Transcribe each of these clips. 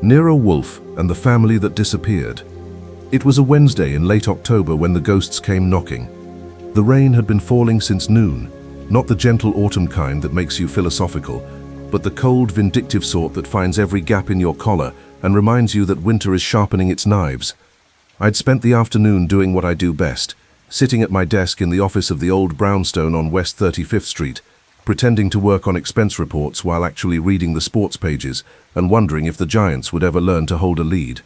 Nero Wolfe and the family that disappeared. It was a Wednesday in late October when the ghosts came knocking. The rain had been falling since noon, not the gentle autumn kind that makes you philosophical, but the cold, vindictive sort that finds every gap in your collar and reminds you that winter is sharpening its knives. I'd spent the afternoon doing what I do best, sitting at my desk in the office of the old brownstone on West 35th Street, pretending to work on expense reports while actually reading the sports pages and wondering if the Giants would ever learn to hold a lead.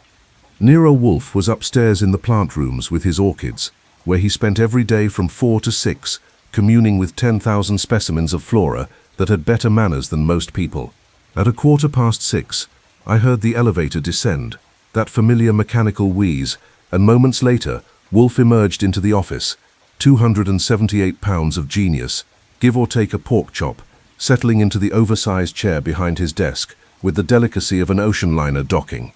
Nero Wolfe was upstairs in the plant rooms with his orchids, where he spent every day from 4 to 6, communing with 10,000 specimens of flora that had better manners than most people. At 6:15, I heard the elevator descend, that familiar mechanical wheeze, and moments later, Wolfe emerged into the office, 278 pounds of genius, give or take a pork chop, settling into the oversized chair behind his desk with the delicacy of an ocean liner docking.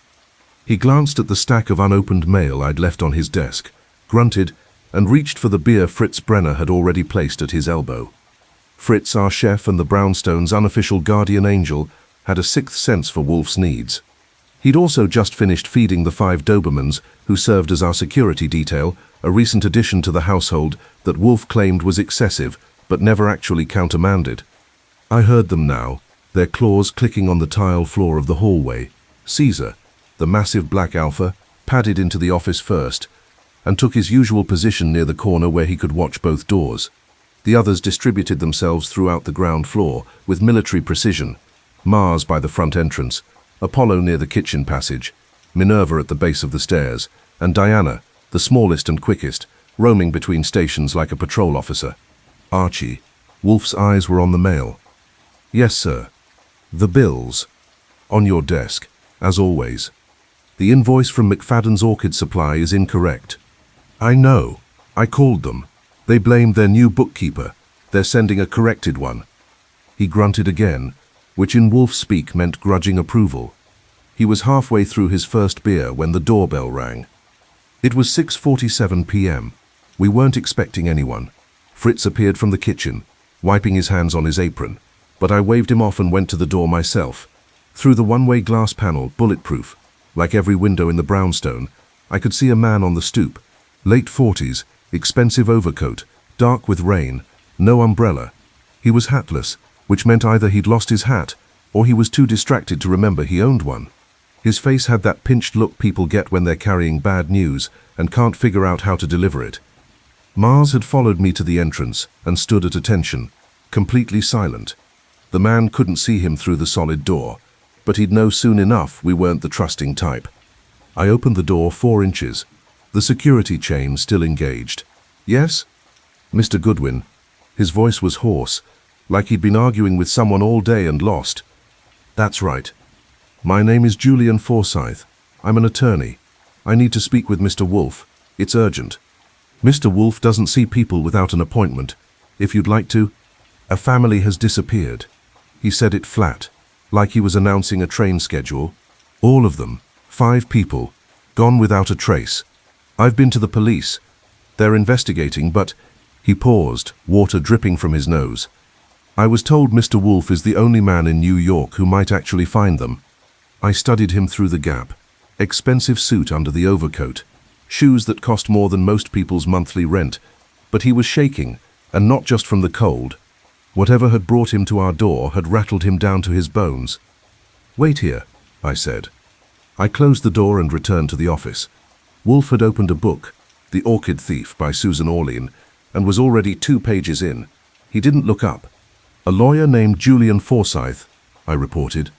He glanced at the stack of unopened mail I'd left on his desk, grunted, and reached for the beer Fritz Brenner had already placed at his elbow. Fritz, our chef and the brownstone's unofficial guardian angel, had a sixth sense for Wolfe's needs. He'd also just finished feeding the 5 Dobermans who served as our security detail, a recent addition to the household that Wolfe claimed was excessive, but never actually countermanded. I heard them now, their claws clicking on the tile floor of the hallway. Caesar, the massive black alpha, padded into the office first, and took his usual position near the corner where he could watch both doors. The others distributed themselves throughout the ground floor with military precision. Mars by the front entrance, Apollo near the kitchen passage, Minerva at the base of the stairs, and Diana, the smallest and quickest, roaming between stations like a patrol officer. Archie. Wolfe's eyes were on the mail. Yes, sir. The bills. On your desk, as always. The invoice from McFadden's Orchid Supply is incorrect. I know. I called them. They blamed their new bookkeeper. They're sending a corrected one. He grunted again, which in Wolf speak meant grudging approval. He was halfway through his first beer when the doorbell rang. It was 6:47 p.m. We weren't expecting anyone. Fritz appeared from the kitchen, wiping his hands on his apron, but I waved him off and went to the door myself. Through the one-way glass panel, bulletproof, like every window in the brownstone, I could see a man on the stoop, late 40s, expensive overcoat, dark with rain, no umbrella. He was hatless, which meant either he'd lost his hat or he was too distracted to remember he owned one. His face had that pinched look people get when they're carrying bad news and can't figure out how to deliver it. Mars had followed me to the entrance and stood at attention, completely silent. The man couldn't see him through the solid door, but he'd know soon enough we weren't the trusting type. I opened the door 4 inches, the security chain still engaged. Yes? Mr. Goodwin. His voice was hoarse, like he'd been arguing with someone all day and lost. That's right. My name is Julian Forsyth. I'm an attorney. I need to speak with Mr. Wolfe. It's urgent. Mr. Wolfe doesn't see people without an appointment. If you'd like to. A family has disappeared. He said it flat, like he was announcing a train schedule. All of them, 5 people, gone without a trace. I've been to the police. They're investigating, but... He paused, water dripping from his nose. I was told Mr. Wolfe is the only man in New York who might actually find them. I studied him through the gap. Expensive suit under the overcoat. Shoes that cost more than most people's monthly rent. But he was shaking, and not just from the cold. Whatever had brought him to our door had rattled him down to his bones. Wait here, I said. I closed the door and returned to the office. Wolfe had opened a book, The Orchid Thief by Susan Orlean, and was already 2 pages in. He didn't look up. A lawyer named Julian Forsyth, I reported,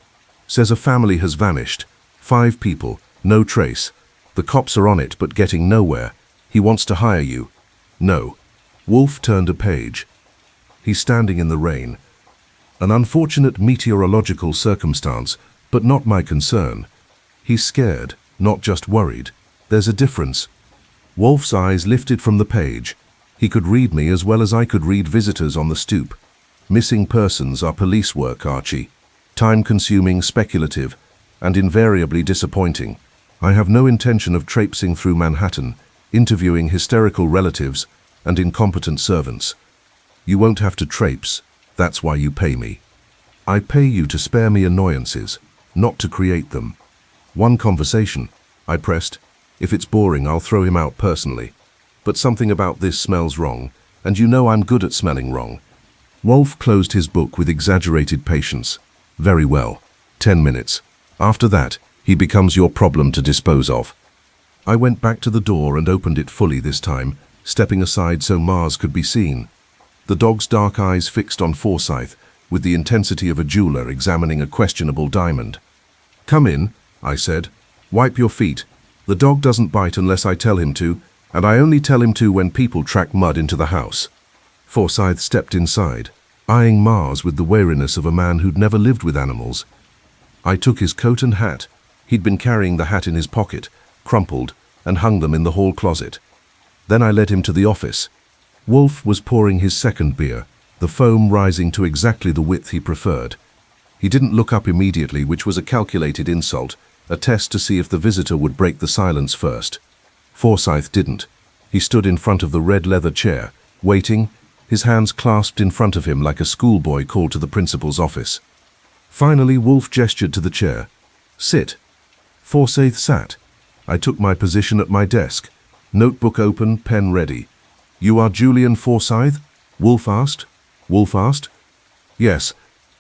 says a family has vanished. 5 people, no trace. The cops are on it but getting nowhere. He wants to hire you. No. Wolfe turned a page. He's standing in the rain. An unfortunate meteorological circumstance, but not my concern. He's scared, not just worried. There's a difference. Wolfe's eyes lifted from the page. He could read me as well as I could read visitors on the stoop. Missing persons are police work, Archie. Time-consuming, speculative, and invariably disappointing. I have no intention of traipsing through Manhattan, interviewing hysterical relatives and incompetent servants. You won't have to traipse. That's why you pay me. I pay you to spare me annoyances, not to create them. One conversation, I pressed. If it's boring, I'll throw him out personally. But something about this smells wrong, and you know I'm good at smelling wrong. Wolfe closed his book with exaggerated patience. Very well. 10 minutes. After that, he becomes your problem to dispose of. I went back to the door and opened it fully this time, stepping aside so Mars could be seen. The dog's dark eyes fixed on Forsyth, with the intensity of a jeweler examining a questionable diamond. "Come in," I said. "Wipe your feet. The dog doesn't bite unless I tell him to, and I only tell him to when people track mud into the house." Forsyth stepped inside, eyeing Mars with the wariness of a man who'd never lived with animals. I took his coat and hat. He'd been carrying the hat in his pocket, crumpled, and hung them in the hall closet. Then I led him to the office. Wolfe was pouring his second beer, the foam rising to exactly the width he preferred. He didn't look up immediately, which was a calculated insult, a test to see if the visitor would break the silence first. Forsyth didn't. He stood in front of the red leather chair, waiting, his hands clasped in front of him like a schoolboy called to the principal's office. Finally, Wolfe gestured to the chair. "Sit." Forsyth sat. I took my position at my desk, notebook open, pen ready. "You are Julian Forsyth?" Wolfe asked. "Yes,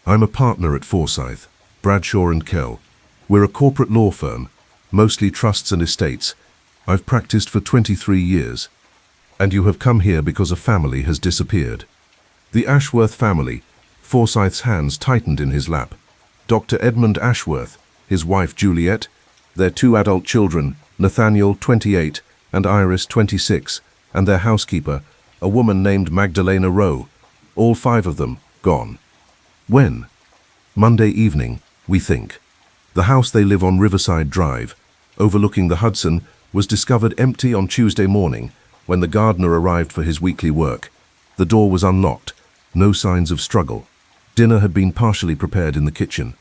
I'm a partner at Forsyth, Bradshaw and Kell. We're a corporate law firm, mostly trusts and estates. I've practiced for 23 years. And you have come here because a family has disappeared." The Ashworth family. Forsyth's hands tightened in his lap. Dr. Edmund Ashworth, his wife Juliet, their 2 adult children, Nathaniel, 28, and Iris, 26, and their housekeeper, a woman named Magdalena Rowe, all 5 of them gone. When? Monday evening, we think. The house they live on Riverside Drive, overlooking the Hudson, was discovered empty on Tuesday morning when the gardener arrived for his weekly work. The door was unlocked, no signs of struggle. Dinner had been partially prepared in the kitchen.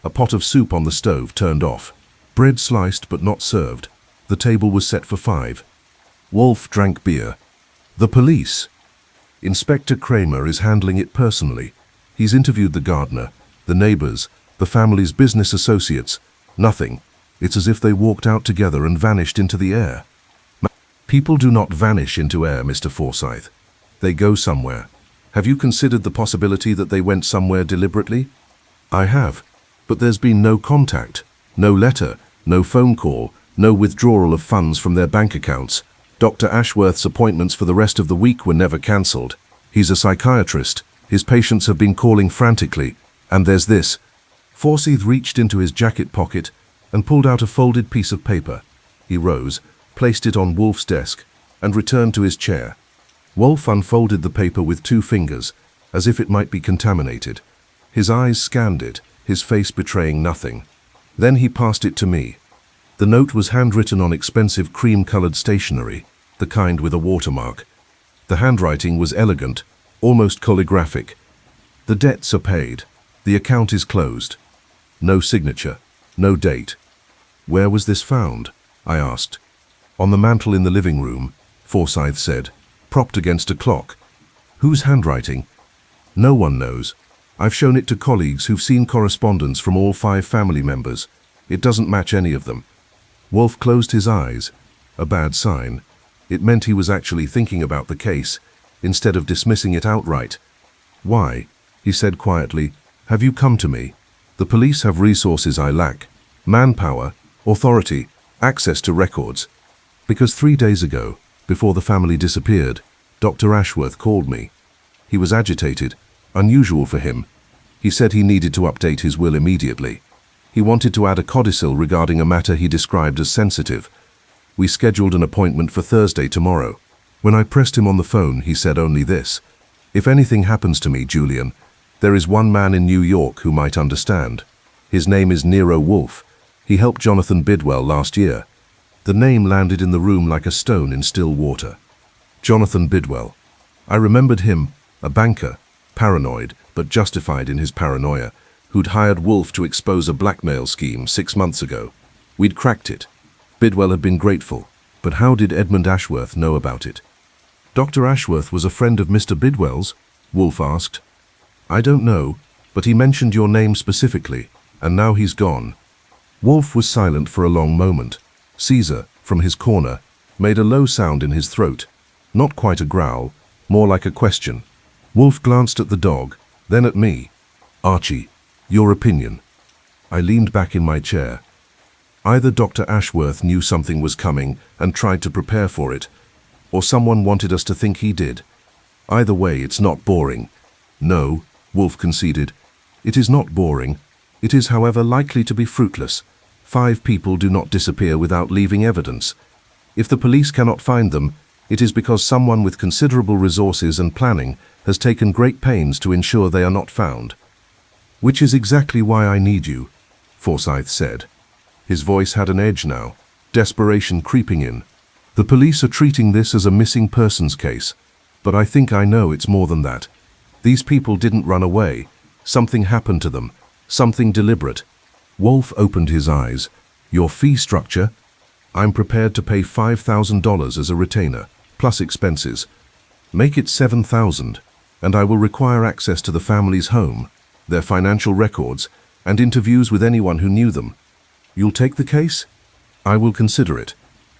A pot of soup on the stove turned off. Bread sliced but not served. The table was set for 5. Wolfe drank beer. The police. Inspector Kramer is handling it personally. He's interviewed the gardener, the neighbors, the family's business associates. Nothing. It's as if they walked out together and vanished into the air. People do not vanish into air, Mr. Forsyth. They go somewhere. Have you considered the possibility that they went somewhere deliberately? I have, but there's been no contact, no letter, no phone call, no withdrawal of funds from their bank accounts. Dr. Ashworth's appointments for the rest of the week were never cancelled. He's a psychiatrist. His patients have been calling frantically. And there's this. Forsyth reached into his jacket pocket and pulled out a folded piece of paper. He rose, placed it on Wolfe's desk, and returned to his chair. Wolfe unfolded the paper with 2 fingers, as if it might be contaminated. His eyes scanned it, his face betraying nothing. Then he passed it to me. The note was handwritten on expensive cream-colored stationery, the kind with a watermark. The handwriting was elegant, almost calligraphic. "The debts are paid. The account is closed." No signature, no date. "Where was this found?" I asked. "On the mantel in the living room," Forsyth said, "propped against a clock." "Whose handwriting?" "No one knows. I've shown it to colleagues who've seen correspondence from all 5 family members. It doesn't match any of them." Wolfe closed his eyes. A bad sign. It meant he was actually thinking about the case, instead of dismissing it outright. "Why?" he said quietly. "Have you come to me? The police have resources I lack. Manpower, authority, access to records. Because 3 days ago, before the family disappeared, Dr. Ashworth called me. He was agitated, unusual for him. He said he needed to update his will immediately. He wanted to add a codicil regarding a matter he described as sensitive. We scheduled an appointment for Thursday tomorrow. When I pressed him on the phone, he said only this: "If anything happens to me, Julian, there is one man in New York who might understand. His name is Nero Wolfe. He helped Jonathan Bidwell last year." The name landed in the room like a stone in still water. Jonathan Bidwell. I remembered him, a banker, paranoid, but justified in his paranoia, who'd hired Wolfe to expose a blackmail scheme 6 months ago. We'd cracked it. Bidwell had been grateful, but how did Edmund Ashworth know about it? "Dr. Ashworth was a friend of Mr. Bidwell's?" Wolfe asked. "I don't know, but he mentioned your name specifically, and now he's gone." Wolfe was silent for a long moment. Caesar, from his corner, made a low sound in his throat. Not quite a growl, more like a question. Wolfe glanced at the dog, then at me. Archie, your opinion. I leaned back in my chair. Either Dr. Ashworth knew something was coming and tried to prepare for it, or someone wanted us to think he did. Either way, it's not boring. No, Wolfe conceded. It is not boring. It is, however, likely to be fruitless. 5 people do not disappear without leaving evidence. If the police cannot find them, it is because someone with considerable resources and planning has taken great pains to ensure they are not found. Which is exactly why I need you, Forsyth said. His voice had an edge now, desperation creeping in. The police are treating this as a missing persons case, but I think I know it's more than that. These people didn't run away. Something happened to them, something deliberate. Wolfe opened his eyes. Your fee structure? I'm prepared to pay $5,000 as a retainer, plus expenses. Make it $7,000, and I will require access to the family's home, their financial records, and interviews with anyone who knew them. You'll take the case? I will consider it.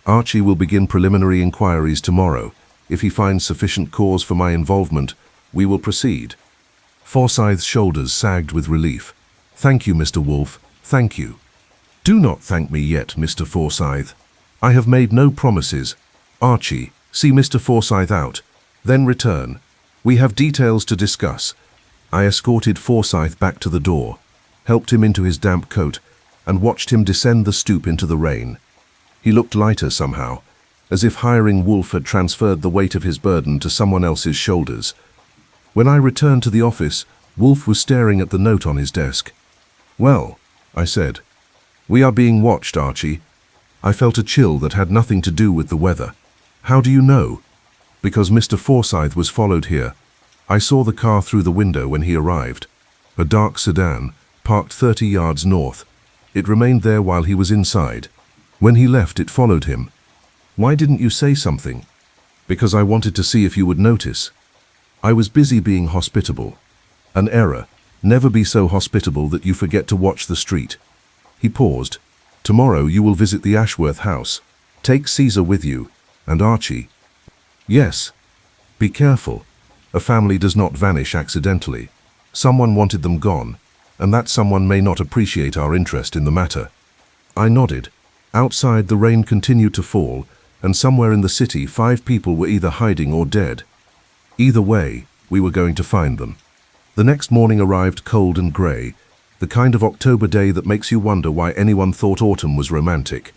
Archie will begin preliminary inquiries tomorrow. If he finds sufficient cause for my involvement, we will proceed. Forsyth's shoulders sagged with relief. Thank you, Mr. Wolfe. Thank you. Do not thank me yet, Mr. Forsyth. I have made no promises. Archie, see Mr. Forsyth out, then return. We have details to discuss. I escorted Forsyth back to the door, helped him into his damp coat, and watched him descend the stoop into the rain. He looked lighter somehow, as if hiring Wolfe had transferred the weight of his burden to someone else's shoulders. When I returned to the office, Wolfe was staring at the note on his desk. Well, I said, we are being watched, Archie. I felt a chill that had nothing to do with the weather. How do you know? Because Mr. Forsyth was followed here. I saw the car through the window when he arrived. A dark sedan, parked 30 yards north. It remained there while he was inside. When he left, it followed him. Why didn't you say something? Because I wanted to see if you would notice. I was busy being hospitable. An error. Never be so hospitable that you forget to watch the street. He paused. Tomorrow you will visit the Ashworth house. Take Caesar with you. And Archie. Yes. Be careful. A family does not vanish accidentally. Someone wanted them gone, and that someone may not appreciate our interest in the matter. I nodded. Outside, the rain continued to fall, and somewhere in the city 5 people were either hiding or dead. Either way, we were going to find them. The next morning arrived cold and grey, the kind of October day that makes you wonder why anyone thought autumn was romantic.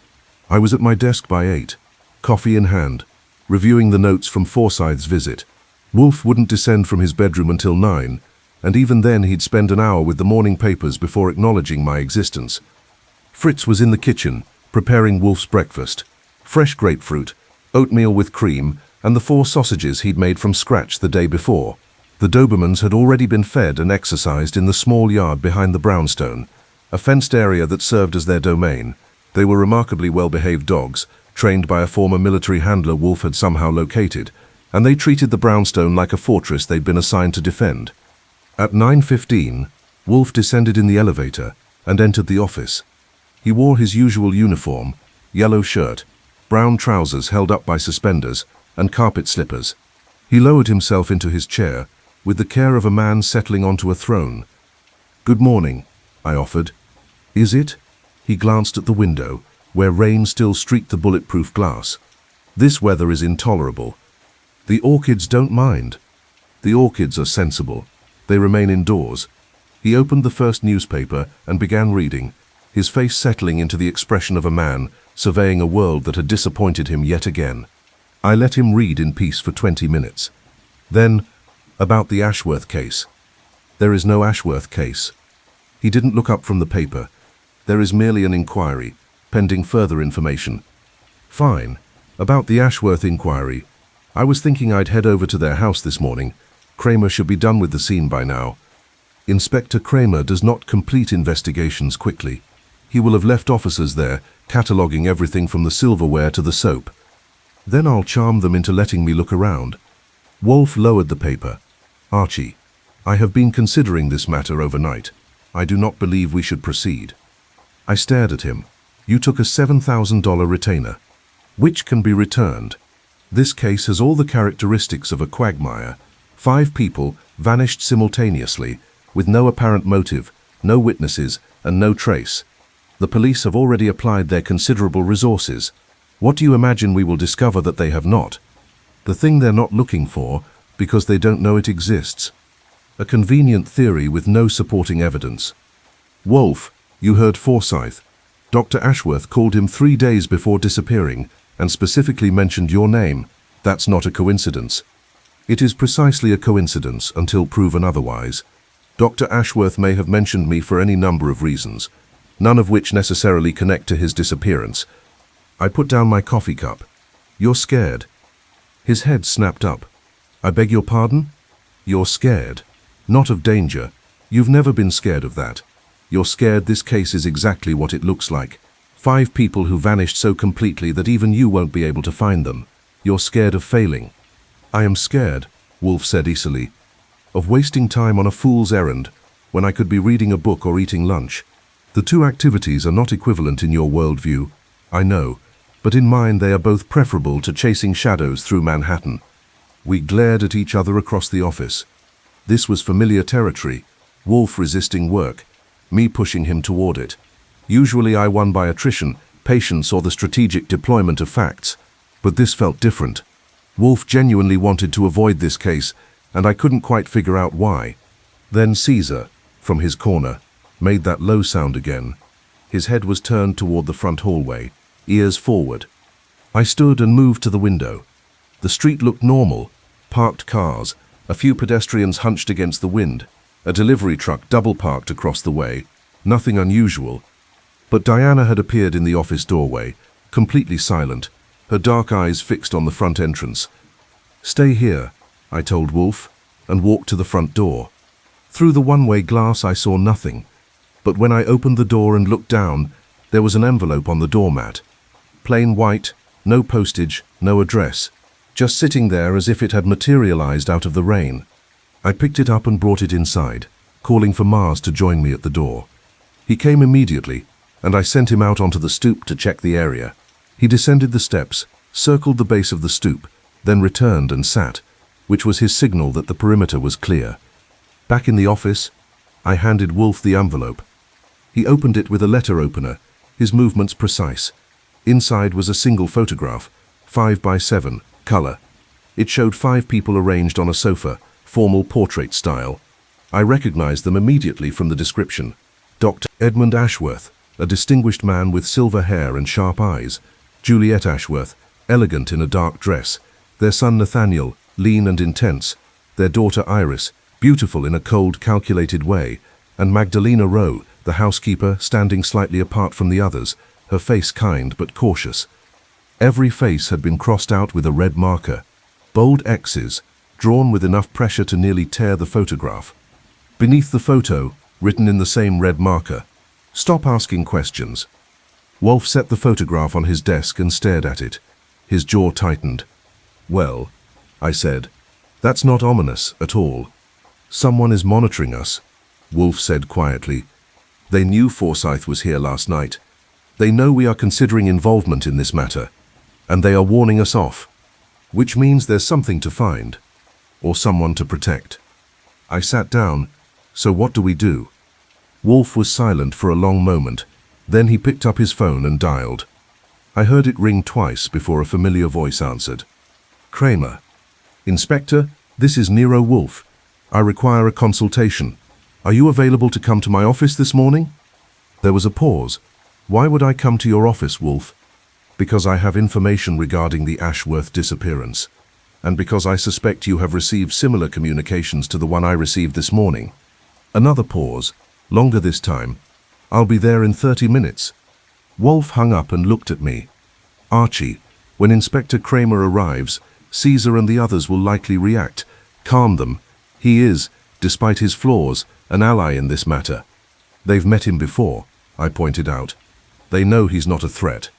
I was at my desk by 8, coffee in hand, reviewing the notes from Forsyth's visit. Wolfe wouldn't descend from his bedroom until 9, and even then he'd spend an hour with the morning papers before acknowledging my existence. Fritz was in the kitchen, preparing Wolfe's breakfast. Fresh grapefruit, oatmeal with cream, and the 4 sausages he'd made from scratch the day before. The Dobermans had already been fed and exercised in the small yard behind the brownstone, a fenced area that served as their domain. They were remarkably well-behaved dogs, trained by a former military handler Wolfe had somehow located, and they treated the brownstone like a fortress they'd been assigned to defend. At 9:15, Wolfe descended in the elevator and entered the office. He wore his usual uniform, yellow shirt, brown trousers held up by suspenders, and carpet slippers. He lowered himself into his chair, with the care of a man settling onto a throne. "Good morning," I offered. "Is it?" He glanced at the window, where rain still streaked the bulletproof glass. "This weather is intolerable. The orchids don't mind. The orchids are sensible. They remain indoors." He opened the first newspaper and began reading, his face settling into the expression of a man surveying a world that had disappointed him yet again. I let him read in peace for 20 minutes. Then, about the Ashworth case. There is no Ashworth case. He didn't look up from the paper. There is merely an inquiry, pending further information. Fine. About the Ashworth inquiry. I was thinking I'd head over to their house this morning. Kramer should be done with the scene by now. Inspector Kramer does not complete investigations quickly. He will have left officers there, cataloguing everything from the silverware to the soap. Then I'll charm them into letting me look around. Wolfe lowered the paper. "Archie, I have been considering this matter overnight. I do not believe we should proceed." I stared at him. You took a $7,000 retainer, which can be returned. This case has all the characteristics of a quagmire. 5 people vanished simultaneously, with no apparent motive, no witnesses, and no trace. The police have already applied their considerable resources. What do you imagine we will discover that they have not? The thing they're not looking for, because they don't know it exists. A convenient theory with no supporting evidence. Wolfe, you heard Forsyth. Dr. Ashworth called him 3 days before disappearing and specifically mentioned your name. That's not a coincidence. It is precisely a coincidence until proven otherwise. Dr. Ashworth may have mentioned me for any number of reasons, none of which necessarily connect to his disappearance. I put down my coffee cup. You're scared. His head snapped up. I beg your pardon? You're scared. Not of danger. You've never been scared of that. You're scared this case is exactly what it looks like. 5 people who vanished so completely that even you won't be able to find them. You're scared of failing. I am scared, Wolfe said easily, of wasting time on a fool's errand when I could be reading a book or eating lunch. The 2 activities are not equivalent in your worldview, I know, but in mine they are both preferable to chasing shadows through Manhattan. We glared at each other across the office. This was familiar territory, Wolfe resisting work, me pushing him toward it. Usually I won by attrition, patience, or the strategic deployment of facts, but this felt different. Wolfe genuinely wanted to avoid this case, and I couldn't quite figure out why. Then Caesar, from his corner, made that low sound again. His head was turned toward the front hallway, ears forward. I stood and moved to the window. The street looked normal, parked cars, a few pedestrians hunched against the wind, a delivery truck double-parked across the way, nothing unusual. But Diana had appeared in the office doorway, completely silent, her dark eyes fixed on the front entrance. Stay here, I told Wolfe, and walked to the front door. Through the one-way glass I saw nothing, but when I opened the door and looked down, there was an envelope on the doormat. Plain white, no postage, no address, just sitting there as if it had materialized out of the rain. I picked it up and brought it inside, calling for Mars to join me at the door. He came immediately, and I sent him out onto the stoop to check the area. He descended the steps, circled the base of the stoop, then returned and sat, which was his signal that the perimeter was clear. Back in the office, I handed Wolfe the envelope. He opened it with a letter opener, his movements precise. Inside was a single photograph, 5 by 7, color. It showed 5 people arranged on a sofa, formal portrait style. I recognized them immediately from the description. Dr. Edmund Ashworth, a distinguished man with silver hair and sharp eyes. Juliet Ashworth, elegant in a dark dress. Their son Nathaniel, lean and intense. Their daughter Iris, beautiful in a cold, calculated way. And Magdalena Rowe, the housekeeper, standing slightly apart from the others, her face kind but cautious. Every face had been crossed out with a red marker. Bold X's, drawn with enough pressure to nearly tear the photograph. Beneath the photo, written in the same red marker, "Stop asking questions." Wolfe set the photograph on his desk and stared at it. His jaw tightened. "Well," I said, "that's not ominous at all." "Someone is monitoring us," Wolfe said quietly. "They knew Forsyth was here last night. They know we are considering involvement in this matter, and they are warning us off, which means there's something to find, or someone to protect." I sat down. "So what do we do?" Wolfe was silent for a long moment. Then he picked up his phone and dialed. I heard it ring twice before a familiar voice answered. "Kramer." "Inspector, this is Nero Wolfe. I require a consultation. Are you available to come to my office this morning?" There was a pause. "Why would I come to your office, Wolfe?" "Because I have information regarding the Ashworth disappearance, and because I suspect you have received similar communications to the one I received this morning." Another pause, longer this time. "I'll be there in 30 minutes. Wolfe hung up and looked at me. "Archie, when Inspector Kramer arrives, Caesar and the others will likely react. Calm them. He is, despite his flaws, an ally in this matter." "They've met him before," I pointed out. "They know he's not a threat.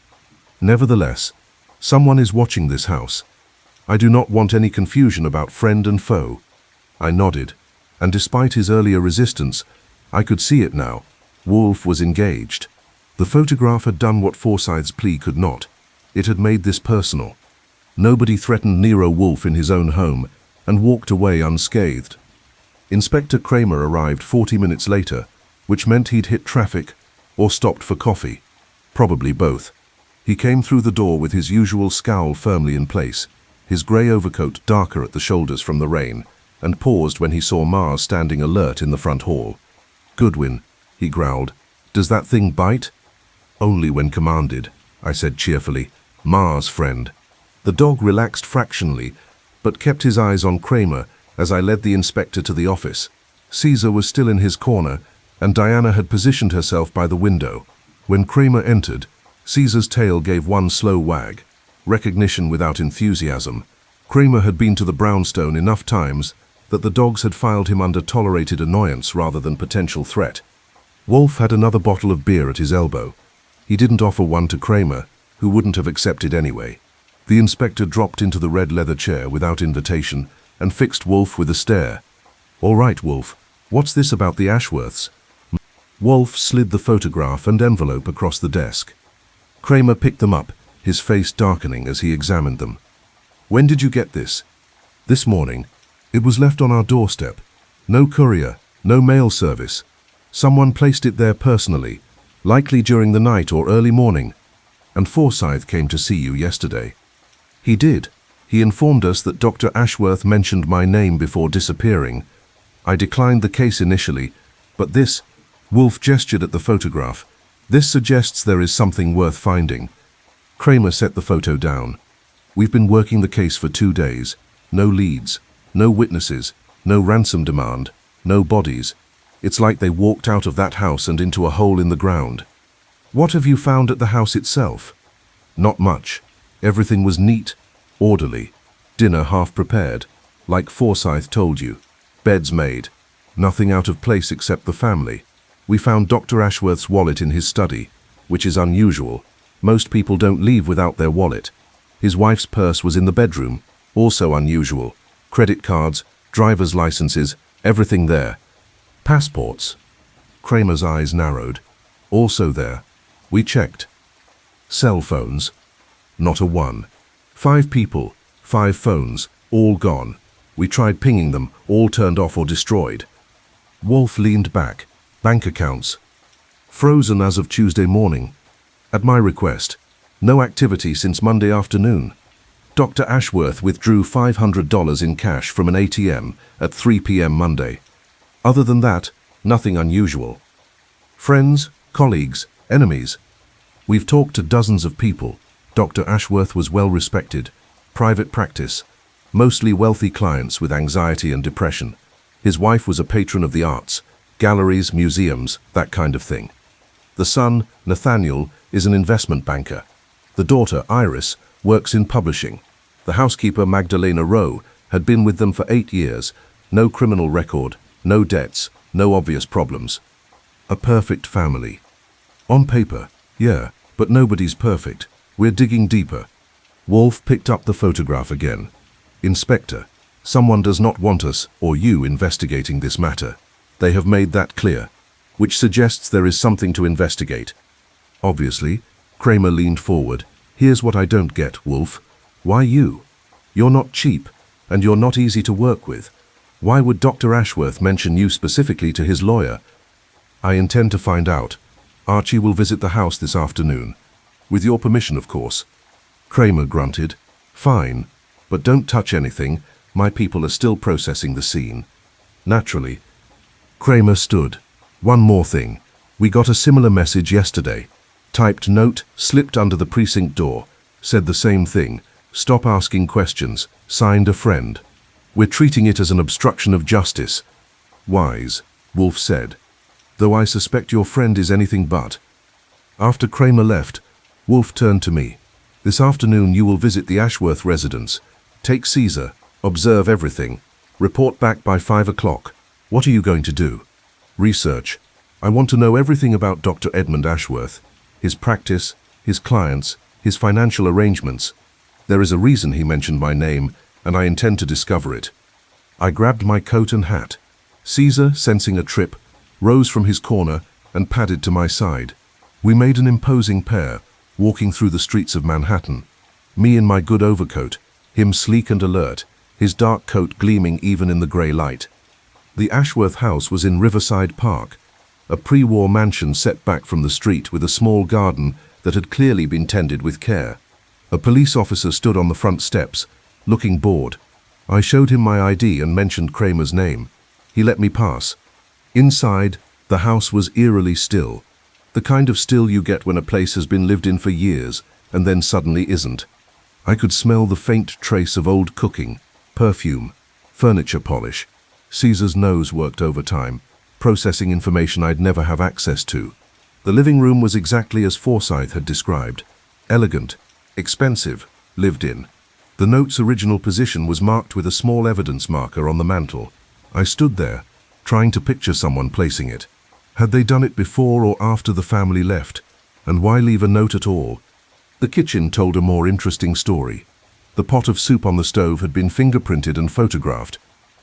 Nevertheless, someone is watching this house. I do not want any confusion about friend and foe." I nodded, and despite his earlier resistance, I could see it now. Wolfe was engaged. The photograph had done what Forsyth's plea could not. It had made this personal. Nobody threatened Nero Wolfe in his own home and walked away unscathed. Inspector Kramer arrived 40 minutes later, which meant he'd hit traffic or stopped for coffee. Probably both. He came through the door with his usual scowl firmly in place, his grey overcoat darker at the shoulders from the rain, and paused when he saw Mars standing alert in the front hall. "Goodwin," he growled, "does that thing bite?" "Only when commanded," I said cheerfully. "Mars, friend." The dog relaxed fractionally, but kept his eyes on Kramer as I led the inspector to the office. Caesar was still in his corner, and Diana had positioned herself by the window. When Kramer entered, Caesar's tail gave one slow wag. Recognition without enthusiasm. Kramer had been to the brownstone enough times that the dogs had filed him under tolerated annoyance rather than potential threat. Wolfe had another bottle of beer at his elbow. He didn't offer one to Kramer, who wouldn't have accepted anyway. The inspector dropped into the red leather chair without invitation and fixed Wolfe with a stare. "All right, Wolfe, what's this about the Ashworths?" Wolfe slid the photograph and envelope across the desk. Kramer picked them up, his face darkening as he examined them. "When did you get this?" "This morning. It was left on our doorstep. No courier, no mail service. Someone placed it there personally, likely during the night or early morning. And Forsyth came to see you yesterday." "He did. He informed us that Dr. Ashworth mentioned my name before disappearing. I declined the case initially, but this," Wolfe gestured at the photograph, "this suggests there is something worth finding." Kramer set the photo down. "We've been working the case for 2 days. No leads, no witnesses, no ransom demand, no bodies. It's like they walked out of that house and into a hole in the ground." "What have you found at the house itself?" "Not much. Everything was neat, orderly. Dinner half prepared, like Forsyth told you. Beds made. Nothing out of place except the family. We found Dr. Ashworth's wallet in his study, which is unusual. Most people don't leave without their wallet. His wife's purse was in the bedroom, also unusual. Credit cards, driver's licenses, everything there. Passports." Kramer's eyes narrowed. "Also there. We checked." "Cell phones?" "Not a one. 5 people, 5 phones, all gone. We tried pinging them, all turned off or destroyed." Wolfe leaned back. "Bank accounts?" "Frozen as of Tuesday morning. At my request. No activity since Monday afternoon. Dr. Ashworth withdrew $500 in cash from an ATM at 3 p.m. Monday. Other than that, nothing unusual." "Friends, colleagues, enemies?" "We've talked to dozens of people. Dr. Ashworth was well respected. Private practice. Mostly wealthy clients with anxiety and depression. His wife was a patron of the arts. Galleries, museums, that kind of thing. The son, Nathaniel, is an investment banker. The daughter, Iris, works in publishing. The housekeeper, Magdalena Rowe, had been with them for 8 years. No criminal record, no debts, no obvious problems. A perfect family. On paper, yeah, but nobody's perfect. We're digging deeper." Wolfe picked up the photograph again. "Inspector, someone does not want us or you investigating this matter. They have made that clear, which suggests there is something to investigate." "Obviously." Kramer leaned forward. "Here's what I don't get, Wolfe. Why you? You're not cheap, and you're not easy to work with. Why would Dr. Ashworth mention you specifically to his lawyer?" "I intend to find out. Archie will visit the house this afternoon. With your permission, of course." Kramer grunted. "Fine, but don't touch anything. My people are still processing the scene." "Naturally." Kramer stood. "One more thing. We got a similar message yesterday. Typed note, slipped under the precinct door. Said the same thing. Stop asking questions. Signed a friend. We're treating it as an obstruction of justice." "Wise," Wolfe said. "Though I suspect your friend is anything but." After Kramer left, Wolfe turned to me. "This afternoon you will visit the Ashworth residence. Take Caesar, observe everything. Report back by 5 o'clock. What are you going to do?" "Research. I want to know everything about Dr. Edmund Ashworth, his practice, his clients, his financial arrangements. There is a reason he mentioned my name, and I intend to discover it." I grabbed my coat and hat. Caesar, sensing a trip, rose from his corner and padded to my side. We made an imposing pair, walking through the streets of Manhattan. Me in my good overcoat, him sleek and alert, his dark coat gleaming even in the grey light. The Ashworth house was in Riverside Park, a pre-war mansion set back from the street with a small garden that had clearly been tended with care. A police officer stood on the front steps, looking bored. I showed him my ID and mentioned Kramer's name. He let me pass. Inside, the house was eerily still, the kind of still you get when a place has been lived in for years and then suddenly isn't. I could smell the faint trace of old cooking, perfume, furniture polish. Caesar's nose worked overtime, processing information I'd never have access to. The living room was exactly as Forsyth had described. Elegant, expensive, lived in. The note's original position was marked with a small evidence marker on the mantel. I stood there, trying to picture someone placing it. Had they done it before or after the family left? And why leave a note at all? The kitchen told a more interesting story. The pot of soup on the stove had been fingerprinted and photographed,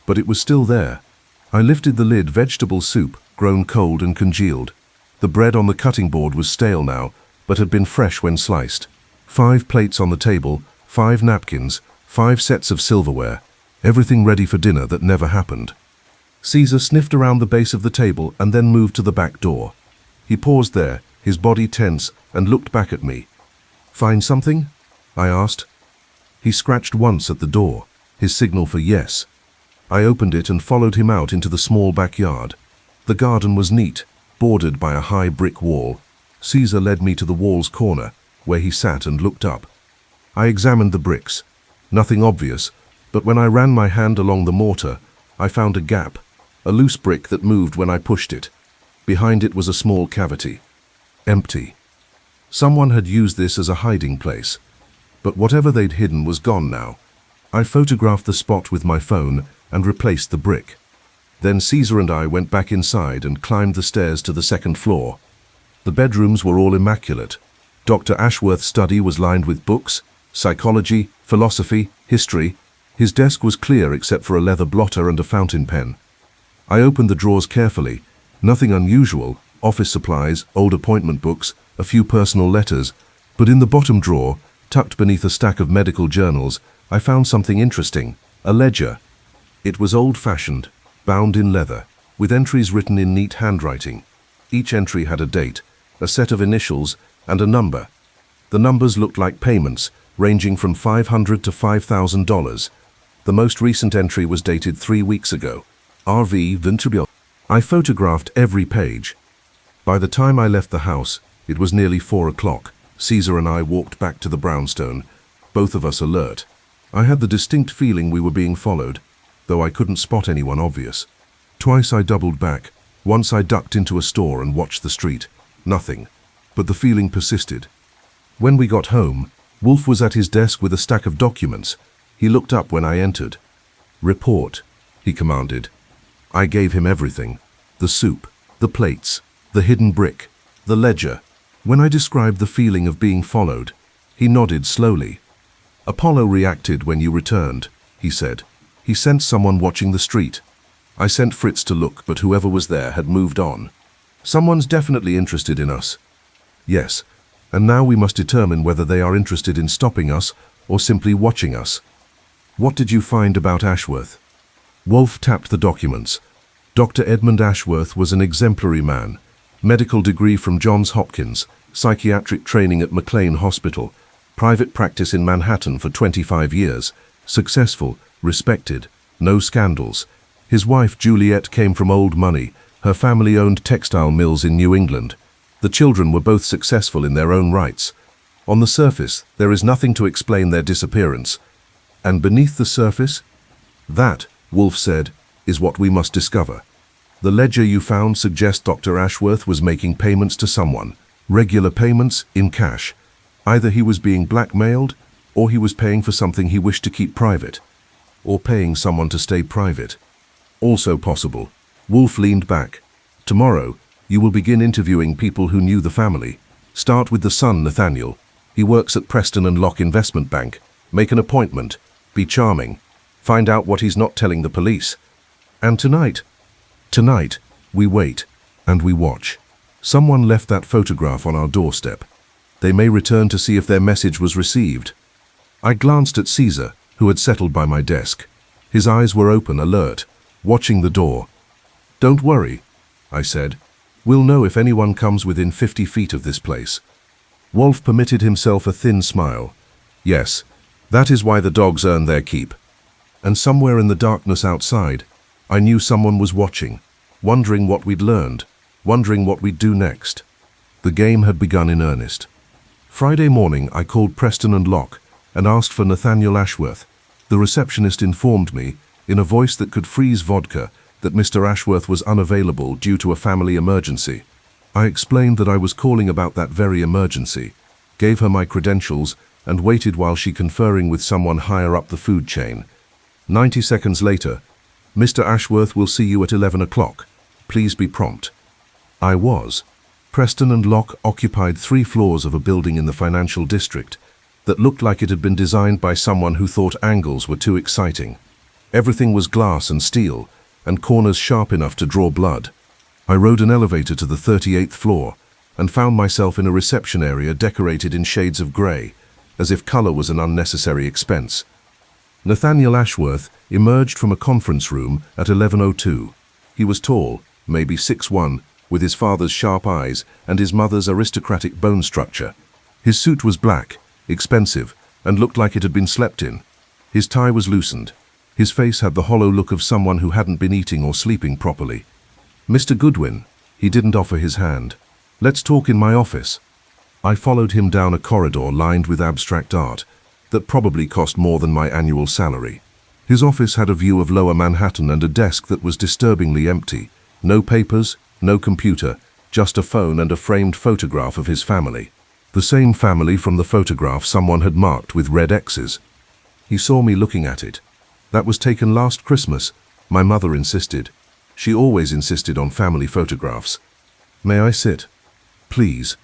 but it was still there. I lifted the lid. Vegetable soup, grown cold and congealed. The bread on the cutting board was stale now, but had been fresh when sliced. 5 plates on the table, 5 napkins, 5 sets of silverware, everything ready for dinner that never happened. Caesar sniffed around the base of the table and then moved to the back door. He paused there, his body tense, and looked back at me. "Find something?" I asked. He scratched once at the door, his signal for yes. I opened it and followed him out into the small backyard. The garden was neat, bordered by a high brick wall. Caesar led me to the wall's corner, where he sat and looked up. I examined the bricks. Nothing obvious, but when I ran my hand along the mortar, I found a gap, a loose brick that moved when I pushed it. Behind it was a small cavity. Empty. Someone had used this as a hiding place, but whatever they'd hidden was gone now. I photographed the spot with my phone and replaced the brick. Then Caesar and I went back inside and climbed the stairs to the second floor. The bedrooms were all immaculate. Dr. Ashworth's study was lined with books, psychology, philosophy, history. His desk was clear except for a leather blotter and a fountain pen. I opened the drawers carefully. Nothing unusual, office supplies, old appointment books, a few personal letters, but in the bottom drawer, tucked beneath a stack of medical journals, I found something interesting, a ledger. It was old-fashioned, bound in leather, with entries written in neat handwriting. Each entry had a date, a set of initials, and a number. The numbers looked like payments, ranging from $500 to $5,000. The most recent entry was dated 3 weeks ago. RV Vinterbill. I photographed every page. By the time I left the house, it was nearly 4 o'clock. Caesar and I walked back to the brownstone, both of us alert. I had the distinct feeling we were being followed, though I couldn't spot anyone obvious. Twice I doubled back. Once I ducked into a store and watched the street. Nothing. But the feeling persisted. When we got home, Wolfe was at his desk with a stack of documents. He looked up when I entered. "Report," he commanded. I gave him everything. The soup, the plates, the hidden brick, the ledger. When I described the feeling of being followed, he nodded slowly. "Apollo reacted when you returned," he said. "He sent someone watching the street. I sent Fritz to look, but whoever was there had moved on. Someone's definitely interested in us." "Yes, and now we must determine whether they are interested in stopping us or simply watching us." "What did you find about Ashworth?" Wolfe tapped the documents. Dr. Edmund Ashworth was an exemplary man. Medical degree from Johns Hopkins, psychiatric training at McLean Hospital, private practice in Manhattan for 25 years, successful, respected, no scandals. His wife Juliet came from old money. Her family owned textile mills in New England. The children were both successful in their own rights. On the surface, there is nothing to explain their disappearance. And beneath the surface? That, Wolfe said, is what we must discover. The ledger you found suggests Dr. Ashworth was making payments to someone, regular payments in cash. Either he was being blackmailed, or he was paying for something he wished to keep private, or paying someone to stay private. Also possible. Wolfe leaned back. "Tomorrow, you will begin interviewing people who knew the family. Start with the son, Nathaniel. He works at Preston and Lock Investment Bank. Make an appointment. Be charming. Find out what he's not telling the police. And tonight, we wait and we watch." Someone left that photograph on our doorstep. They may return to see if their message was received. I glanced at Caesar, who had settled by my desk. His eyes were open, alert, watching the door. "Don't worry," I said. "We'll know if anyone comes within 50 feet of this place." Wolfe permitted himself a thin smile. "Yes, that is why the dogs earn their keep." And somewhere in the darkness outside, I knew someone was watching, wondering what we'd learned, wondering what we'd do next. The game had begun in earnest. Friday morning, I called Preston and Locke and asked for Nathaniel Ashworth. The receptionist informed me, in a voice that could freeze vodka, that Mr. Ashworth was unavailable due to a family emergency. I explained that I was calling about that very emergency, gave her my credentials, and waited while she conferring with someone higher up the food chain. 90 seconds later, "Mr. Ashworth will see you at 11 o'clock. Please be prompt." I was. Preston and Locke occupied 3 floors of a building in the financial district that looked like it had been designed by someone who thought angles were too exciting. Everything was glass and steel, and corners sharp enough to draw blood. I rode an elevator to the 38th floor and found myself in a reception area decorated in shades of grey, as if color was an unnecessary expense. Nathaniel Ashworth emerged from a conference room at 11:02. He was tall, maybe 6'1", with his father's sharp eyes and his mother's aristocratic bone structure. His suit was black, expensive, and looked like it had been slept in. His tie was loosened. His face had the hollow look of someone who hadn't been eating or sleeping properly. "Mr. Goodwin," he didn't offer his hand. "Let's talk in my office." I followed him down a corridor lined with abstract art that probably cost more than my annual salary. His office had a view of Lower Manhattan and a desk that was disturbingly empty. No papers, no computer, just a phone and a framed photograph of his family. The same family from the photograph someone had marked with red X's. He saw me looking at it. "That was taken last Christmas," my mother insisted. She always insisted on family photographs. "May I sit?" "Please."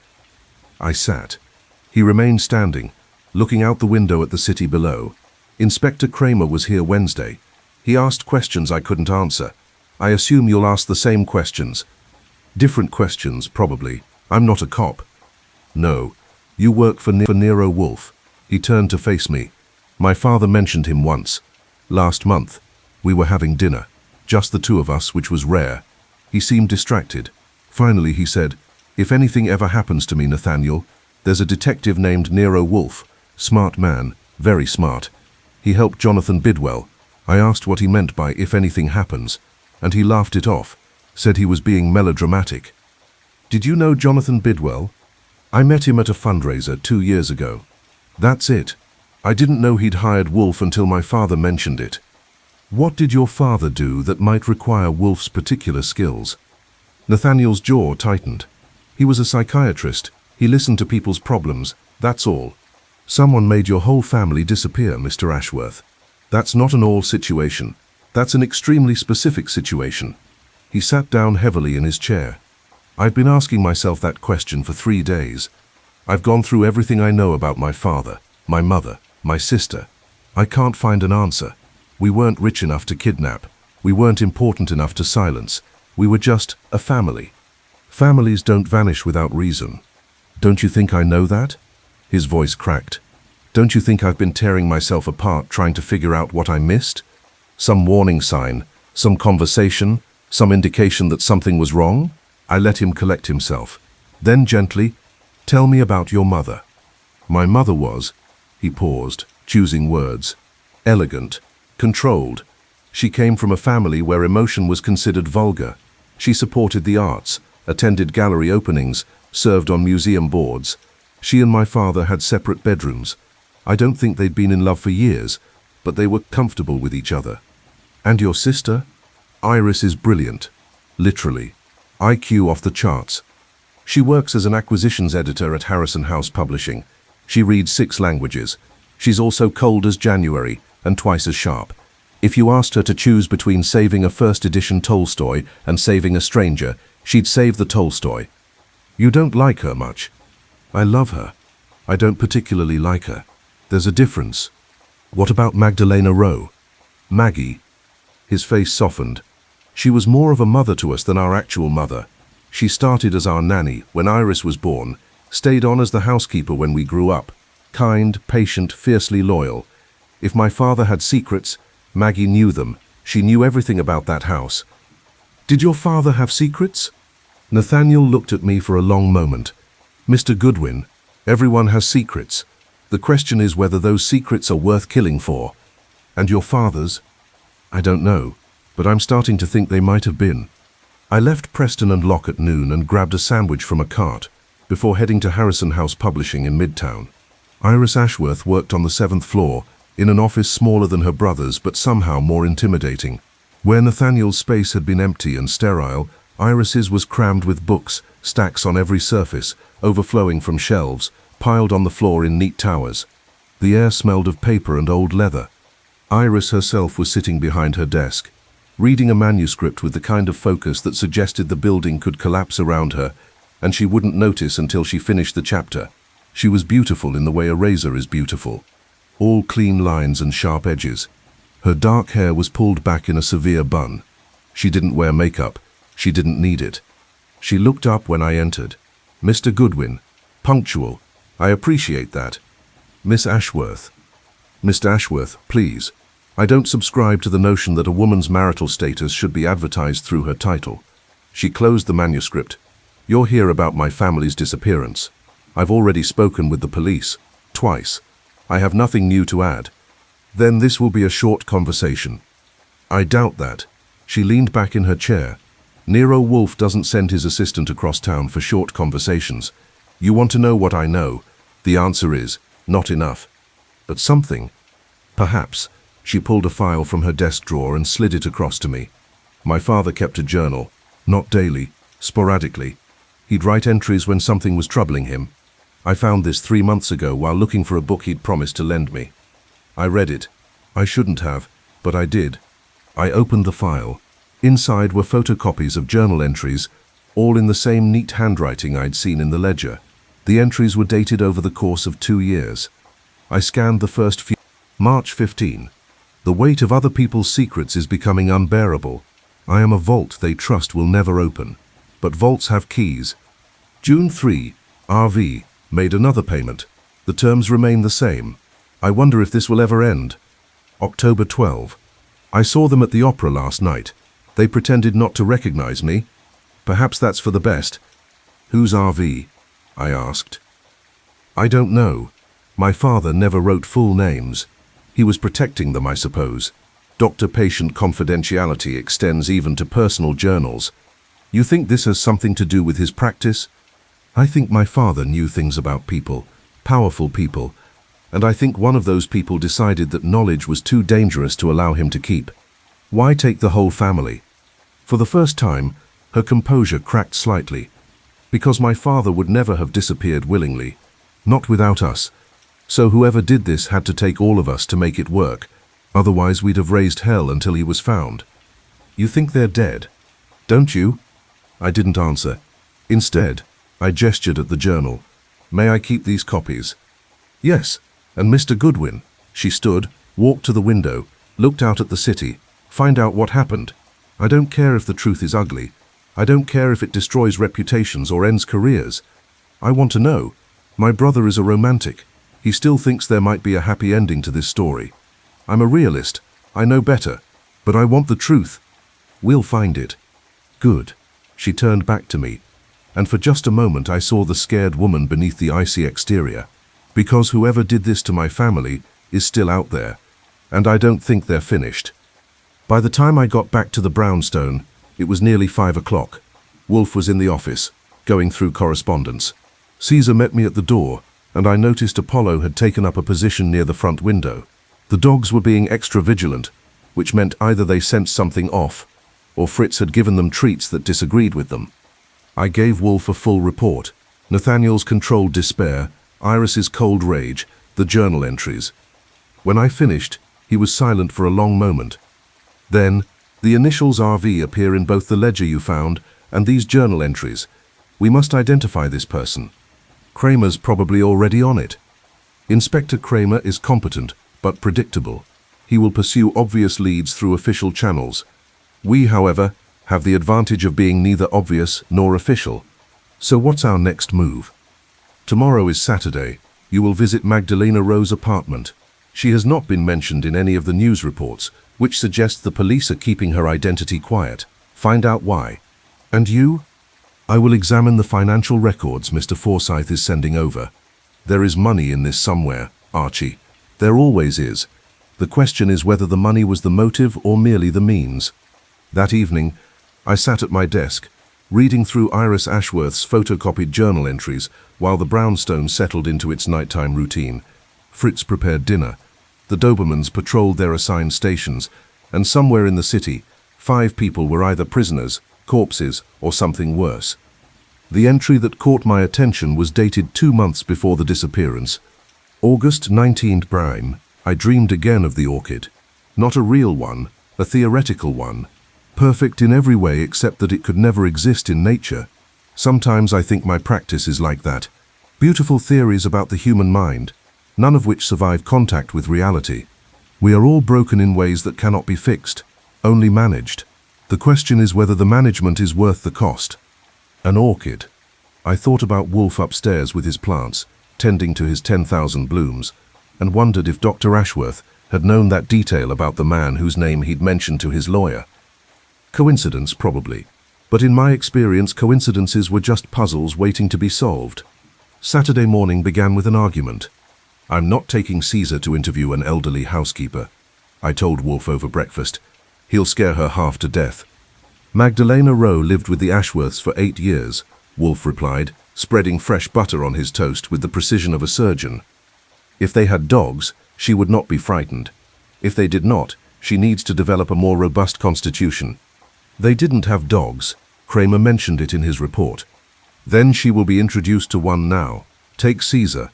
I sat. He remained standing, looking out the window at the city below. "Inspector Kramer was here Wednesday. He asked questions I couldn't answer. I assume you'll ask the same questions." "Different questions, probably. I'm not a cop." "No. You work for Nero Wolfe." He turned to face me. "My father mentioned him once. Last month. We were having dinner. Just the 2 of us, which was rare." He seemed distracted. Finally he said, "If anything ever happens to me, Nathaniel, there's a detective named Nero Wolfe. Smart man. Very smart. He helped Jonathan Bidwell." I asked what he meant by "if anything happens," and he laughed it off, said he was being melodramatic. "Did you know Jonathan Bidwell?" "I met him at a fundraiser 2 years ago." "That's it. I didn't know he'd hired Wolfe until my father mentioned it." "What did your father do that might require Wolfe's particular skills?" Nathaniel's jaw tightened. "He was a psychiatrist. He listened to people's problems. That's all." "Someone made your whole family disappear, Mr. Ashworth. That's not an all situation. That's an extremely specific situation." He sat down heavily in his chair. "I've been asking myself that question for 3 days. I've gone through everything I know about my father, my mother, my sister. I can't find an answer. We weren't rich enough to kidnap. We weren't important enough to silence. We were just a family. Families don't vanish without reason. Don't you think I know that?" His voice cracked. "Don't you think I've been tearing myself apart trying to figure out what I missed? Some warning sign, some conversation, some indication that something was wrong?" I let him collect himself. Then gently, "Tell me about your mother." "My mother was," he paused, choosing words, "elegant, controlled. She came from a family where emotion was considered vulgar. She supported the arts, attended gallery openings, served on museum boards. She and my father had separate bedrooms. I don't think they'd been in love for years, but they were comfortable with each other." "And your sister?" "Iris is brilliant. Literally. IQ off the charts. She works as an acquisitions editor at Harrison House Publishing. She reads 6 languages. She's also cold as January and twice as sharp. If you asked her to choose between saving a first edition Tolstoy and saving a stranger, she'd save the Tolstoy." "You don't like her much." "I love her. I don't particularly like her. There's a difference." "What about Magdalena Rowe?" "Maggie." His face softened. "She was more of a mother to us than our actual mother. She started as our nanny when Iris was born, stayed on as the housekeeper when we grew up. Kind, patient, fiercely loyal. If my father had secrets, Maggie knew them. She knew everything about that house. Did your father have secrets? Nathaniel looked at me for a long moment. Mr. Goodwin, everyone has secrets. The question is whether those secrets are worth killing for. And your father's? I don't know, but I'm starting to think they might have been. I left Preston and Lock at noon and grabbed a sandwich from a cart before heading to Harrison House Publishing in Midtown. Iris Ashworth worked on the 7th floor, in an office smaller than her brother's but somehow more intimidating. Where Nathaniel's space had been empty and sterile, Iris's was crammed with books, stacks on every surface, overflowing from shelves, piled on the floor in neat towers. The air smelled of paper and old leather. Iris herself was sitting behind her desk, reading a manuscript with the kind of focus that suggested the building could collapse around her, and she wouldn't notice until she finished the chapter. She was beautiful in the way a razor is beautiful. All clean lines and sharp edges. Her dark hair was pulled back in a severe bun. She didn't wear makeup. She didn't need it. She looked up when I entered. Mr. Goodwin. Punctual. I appreciate that. Miss Ashworth. Mr. Ashworth, please. I don't subscribe to the notion that a woman's marital status should be advertised through her title. She closed the manuscript. You're here about my family's disappearance. I've already spoken with the police. Twice. I have nothing new to add. Then this will be a short conversation. I doubt that. She leaned back in her chair. Nero Wolfe doesn't send his assistant across town for short conversations. You want to know what I know? The answer is, not enough. But something. Perhaps. She pulled a file from her desk drawer and slid it across to me. My father kept a journal. Not daily. Sporadically. He'd write entries when something was troubling him. I found this 3 months ago while looking for a book he'd promised to lend me. I read it. I shouldn't have, but I did. I opened the file. Inside were photocopies of journal entries, all in the same neat handwriting I'd seen in the ledger. The entries were dated over the course of 2 years. I scanned the first few. March 15. The weight of other people's secrets is becoming unbearable. I am a vault they trust will never open. But vaults have keys. June 3. RV. Made another payment. The terms remain the same. I wonder if this will ever end. October 12. I saw them at the opera last night. They pretended not to recognize me. Perhaps that's for the best. Who's RV? I asked. I don't know. My father never wrote full names. He was protecting them, I suppose. Doctor-patient confidentiality extends even to personal journals. You think this has something to do with his practice? I think my father knew things about people, powerful people, and I think one of those people decided that knowledge was too dangerous to allow him to keep. Why take the whole family? For the first time, her composure cracked slightly. Because my father would never have disappeared willingly, not without us. So whoever did this had to take all of us to make it work, otherwise we'd have raised hell until he was found. You think they're dead, don't you? I didn't answer. Instead, I gestured at the journal. May I keep these copies? Yes, and Mr. Goodwin. She stood, walked to the window, looked out at the city. Find out what happened. I don't care if the truth is ugly. I don't care if it destroys reputations or ends careers. I want to know. My brother is a romantic. He still thinks there might be a happy ending to this story. I'm a realist. I know better. But I want the truth. We'll find it. Good. She turned back to me, and for just a moment I saw the scared woman beneath the icy exterior. Because whoever did this to my family is still out there, and I don't think they're finished. By the time I got back to the brownstone, it was nearly 5 o'clock. Wolfe was in the office, going through correspondence. Caesar met me at the door, and I noticed Apollo had taken up a position near the front window. The dogs were being extra vigilant, which meant either they sensed something off, or Fritz had given them treats that disagreed with them. I gave Wolfe a full report. Nathaniel's controlled despair, Iris's cold rage, the journal entries. When I finished, he was silent for a long moment. Then, the initials RV appear in both the ledger you found and these journal entries. We must identify this person. Kramer's probably already on it. Inspector Kramer is competent, but predictable. He will pursue obvious leads through official channels. We, however, have the advantage of being neither obvious nor official. So what's our next move? Tomorrow is Saturday. You will visit Magdalena Rowe's apartment. She has not been mentioned in any of the news reports, which suggests the police are keeping her identity quiet. Find out why. And you? I will examine the financial records Mr. Forsyth is sending over. There is money in this somewhere, Archie. There always is. The question is whether the money was the motive or merely the means. That evening, I sat at my desk, reading through Iris Ashworth's photocopied journal entries while the brownstone settled into its nighttime routine. Fritz prepared dinner. The Dobermans patrolled their assigned stations, and somewhere in the city, 5 people were either prisoners, corpses, or something worse. The entry that caught my attention was dated 2 months before the disappearance. August 19th Prime. I dreamed again of the orchid. Not a real one, a theoretical one. Perfect in every way except that it could never exist in nature. Sometimes I think my practice is like that. Beautiful theories about the human mind, none of which survive contact with reality. We are all broken in ways that cannot be fixed, only managed. The question is whether the management is worth the cost. An orchid. I thought about Wolfe upstairs with his plants, tending to his 10,000 blooms, and wondered if Dr. Ashworth had known that detail about the man whose name he'd mentioned to his lawyer. Coincidence, probably. But in my experience, coincidences were just puzzles waiting to be solved. Saturday morning began with an argument. I'm not taking Caesar to interview an elderly housekeeper, I told Wolfe over breakfast. He'll scare her half to death. Magdalena Rowe lived with the Ashworths for 8 years, Wolfe replied, spreading fresh butter on his toast with the precision of a surgeon. If they had dogs, she would not be frightened. If they did not, she needs to develop a more robust constitution. They didn't have dogs. Kramer mentioned it in his report. Then she will be introduced to one now. Take Caesar.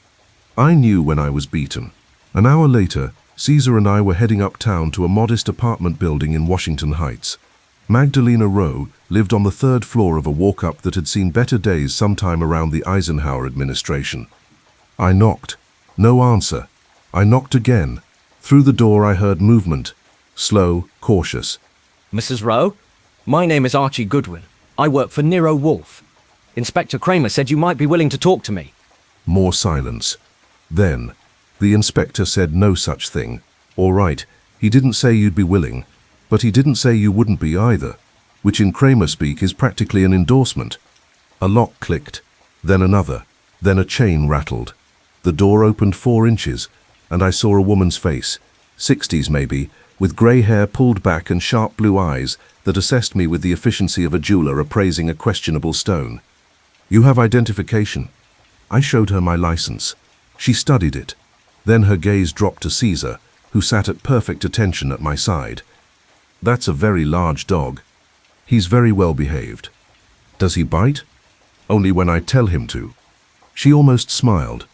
I knew when I was beaten. An hour later, Caesar and I were heading uptown to a modest apartment building in Washington Heights. Magdalena Rowe lived on the 3rd floor of a walk-up that had seen better days sometime around the Eisenhower administration. I knocked. No answer. I knocked again. Through the door I heard movement. Slow, cautious. Mrs. Rowe? My name is Archie Goodwin. I work for Nero Wolfe. Inspector Kramer said you might be willing to talk to me. More silence. Then, the inspector said no such thing. All right, he didn't say you'd be willing, but he didn't say you wouldn't be either, which in Kramer speak is practically an endorsement. A lock clicked, then another, then a chain rattled. The door opened 4 inches, and I saw a woman's face, 60s maybe, with grey hair pulled back and sharp blue eyes that assessed me with the efficiency of a jeweler appraising a questionable stone. You have identification. I showed her my license. She studied it. Then her gaze dropped to Caesar, who sat at perfect attention at my side. That's a very large dog. He's very well behaved. Does he bite? Only when I tell him to. She almost smiled.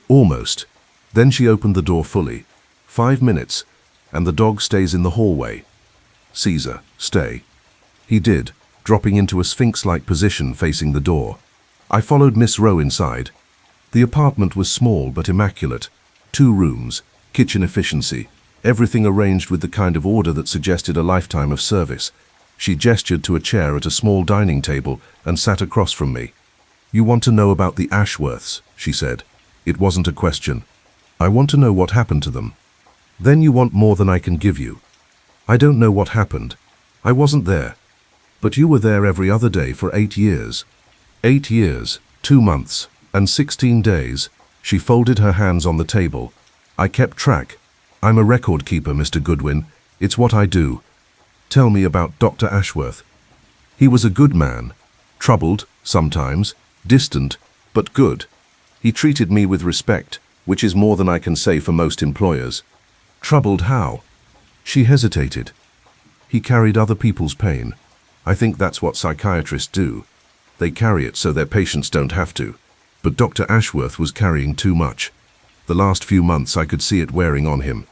Almost. Then she opened the door fully. 5 minutes, and the dog stays in the hallway. Caesar, stay. He did, dropping into a sphinx-like position facing the door. I followed Miss Rowe inside. The apartment was small but immaculate. 2 rooms, kitchen efficiency, everything arranged with the kind of order that suggested a lifetime of service. She gestured to a chair at a small dining table and sat across from me. You want to know about the Ashworths, she said. It wasn't a question. I want to know what happened to them. Then you want more than I can give you. I don't know what happened. I wasn't there. But you were there every other day for 8 years. 8 years, 2 months, and 16 days. She folded her hands on the table. I kept track. I'm a record keeper, Mr. Goodwin. It's what I do. Tell me about Dr. Ashworth. He was a good man. Troubled, sometimes, distant, but good. He treated me with respect, which is more than I can say for most employers. Troubled how? She hesitated. He carried other people's pain. I think that's what psychiatrists do. They carry it so their patients don't have to. But Dr. Ashworth was carrying too much. The last few months I could see it wearing on him.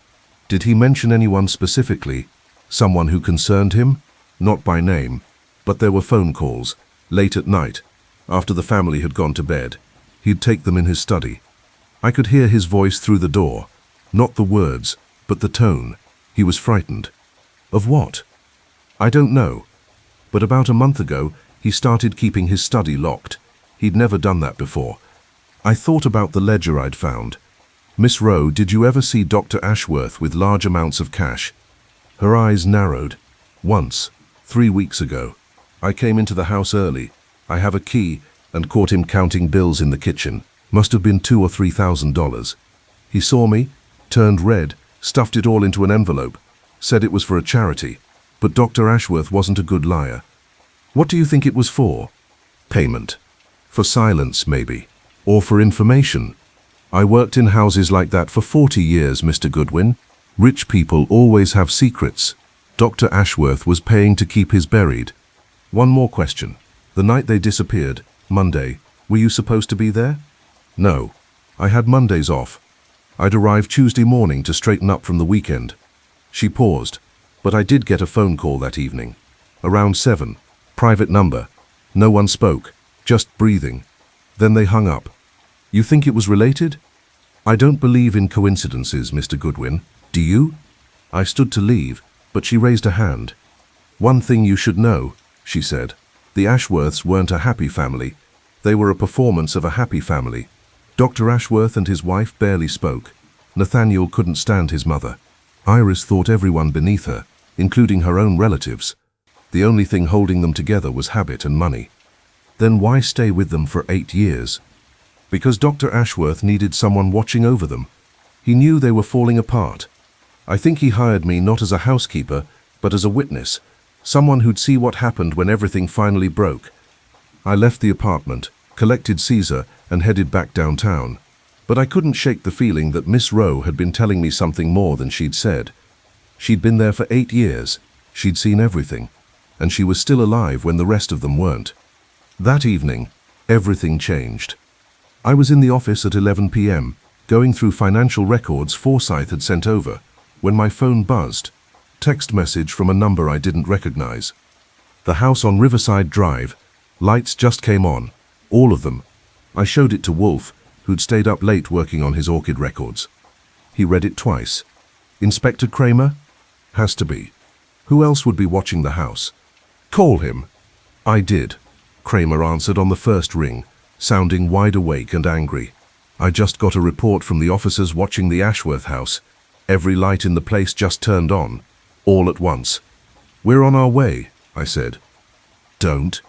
Did he mention anyone specifically? Someone who concerned him? Not by name, but there were phone calls, late at night, after the family had gone to bed. He'd take them in his study. I could hear his voice through the door. Not the words, but the tone. He was frightened. Of what? I don't know. But about a month ago, he started keeping his study locked. He'd never done that before. I thought about the ledger I'd found. Miss Rowe, did you ever see Dr. Ashworth with large amounts of cash? Her eyes narrowed. Once, 3 weeks ago. I came into the house early. I have a key and caught him counting bills in the kitchen. Must have been $2,000 or $3,000. He saw me, turned red, stuffed it all into an envelope, said it was for a charity. But Dr. Ashworth wasn't a good liar. What do you think it was for? Payment. For silence, maybe. Or for information. I worked in houses like that for 40 years, Mr. Goodwin. Rich people always have secrets. Dr. Ashworth was paying to keep his buried. One more question. The night they disappeared, Monday, were you supposed to be there? No. I had Mondays off. I'd arrive Tuesday morning to straighten up from the weekend. She paused, but I did get a phone call that evening. Around 7. Private number. No one spoke, just breathing. Then they hung up. You think it was related? I don't believe in coincidences, Mr. Goodwin. Do you? I stood to leave, but she raised a hand. One thing you should know, she said. The Ashworths weren't a happy family. They were a performance of a happy family. Dr. Ashworth and his wife barely spoke. Nathaniel couldn't stand his mother. Iris thought everyone beneath her, including her own relatives. The only thing holding them together was habit and money. Then why stay with them for 8 years? Because Dr. Ashworth needed someone watching over them. He knew they were falling apart. I think he hired me not as a housekeeper, but as a witness, someone who'd see what happened when everything finally broke. I left the apartment, collected Caesar, and headed back downtown. But I couldn't shake the feeling that Miss Rowe had been telling me something more than she'd said. She'd been there for 8 years, she'd seen everything, and she was still alive when the rest of them weren't. That evening, everything changed. I was in the office at 11 p.m., going through financial records Forsyth had sent over, when my phone buzzed. Text message from a number I didn't recognize. The house on Riverside Drive. Lights just came on. All of them. I showed it to Wolfe, who'd stayed up late working on his Orchid records. He read it twice. Inspector Kramer? Has to be. Who else would be watching the house? Call him. I did. Kramer answered on the first ring, sounding wide awake and angry. I just got a report from the officers watching the Ashworth house. Every light in the place just turned on, all at once. We're on our way, I said. Don't.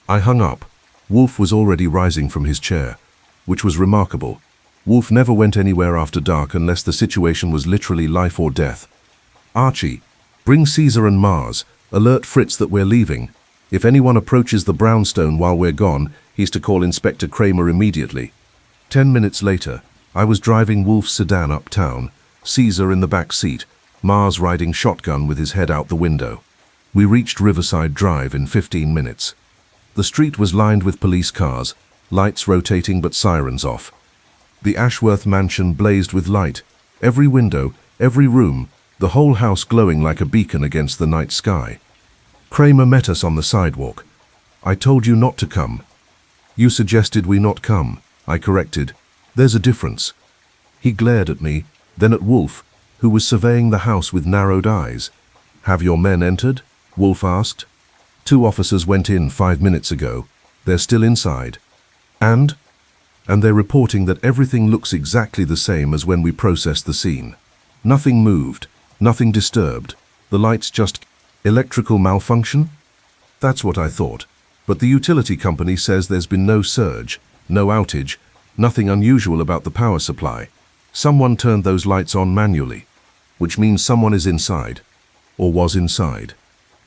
I hung up. Wolfe was already rising from his chair, which was remarkable. Wolfe never went anywhere after dark unless the situation was literally life or death. Archie, bring Caesar and Mars. Alert Fritz that we're leaving. If anyone approaches the brownstone while we're gone, he's to call Inspector Kramer immediately. 10 minutes later, I was driving Wolfe's sedan uptown, Caesar in the back seat, Mars riding shotgun with his head out the window. We reached Riverside Drive in 15 minutes. The street was lined with police cars, lights rotating but sirens off. The Ashworth mansion blazed with light, every window, every room, the whole house glowing like a beacon against the night sky. Kramer met us on the sidewalk. I told you not to come. You suggested we not come, I corrected. There's a difference. He glared at me, then at Wolfe, who was surveying the house with narrowed eyes. Have your men entered? Wolfe asked. 2 officers went in 5 minutes ago. They're still inside. And they're reporting that everything looks exactly the same as when we processed the scene. Nothing moved, nothing disturbed. The lights just... Electrical malfunction? That's what I thought. But the utility company says there's been no surge, no outage, nothing unusual about the power supply. Someone turned those lights on manually, which means someone is inside, or was inside.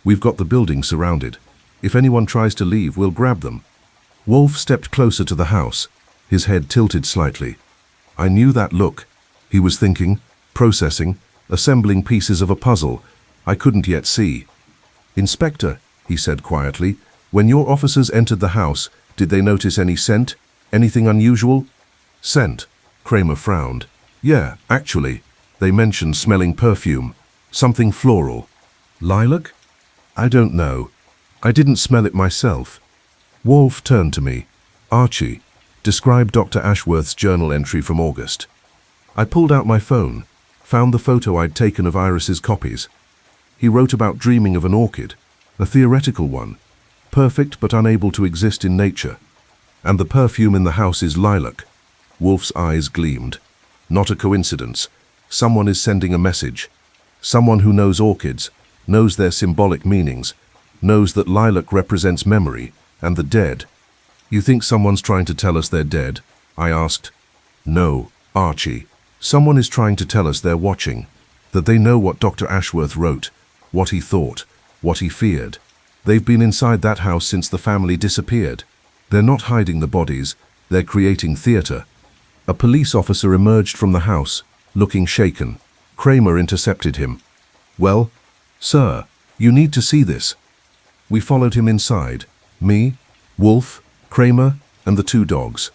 We've got the building surrounded. If anyone tries to leave, we'll grab them. Wolfe stepped closer to the house, his head tilted slightly. I knew that look. He was thinking, processing, assembling pieces of a puzzle I couldn't yet see. Inspector, he said quietly, when your officers entered the house, did they notice any scent? Anything unusual? Scent? Kramer frowned. Yeah, actually. They mentioned smelling perfume. Something floral. Lilac? I don't know. I didn't smell it myself. Wolfe turned to me. Archie, describe Dr. Ashworth's journal entry from August. I pulled out my phone, found the photo I'd taken of Iris's copies. He wrote about dreaming of an orchid, A theoretical one, perfect but unable to exist in nature. And the perfume in the house is lilac. Wolfe's eyes gleamed. Not a coincidence. Someone is sending a message. Someone who knows orchids, knows their symbolic meanings, knows that lilac represents memory and the dead. You think someone's trying to tell us they're dead? I asked. No, Archie. Someone is trying to tell us they're watching, that they know what Dr. Ashworth wrote, what he thought, what he feared. They've been inside that house since the family disappeared. They're not hiding the bodies, they're creating theater. A police officer emerged from the house, looking shaken. Kramer intercepted him. Well, sir, you need to see this. We followed him inside. Me, Wolfe, Kramer, and the two dogs.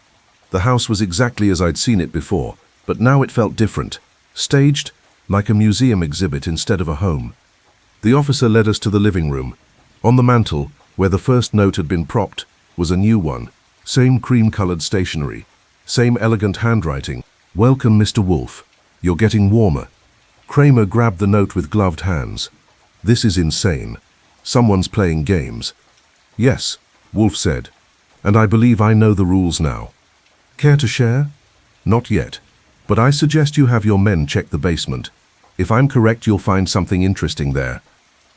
The house was exactly as I'd seen it before, but now it felt different. Staged, like a museum exhibit instead of a home. The officer led us to the living room. On the mantel, where the first note had been propped, was a new one. Same cream-colored stationery. Same elegant handwriting. Welcome, Mr. Wolfe. You're getting warmer. Kramer grabbed the note with gloved hands. This is insane. Someone's playing games. Yes, Wolfe said. And I believe I know the rules now. Care to share? Not yet. But I suggest you have your men check the basement. If I'm correct, you'll find something interesting there.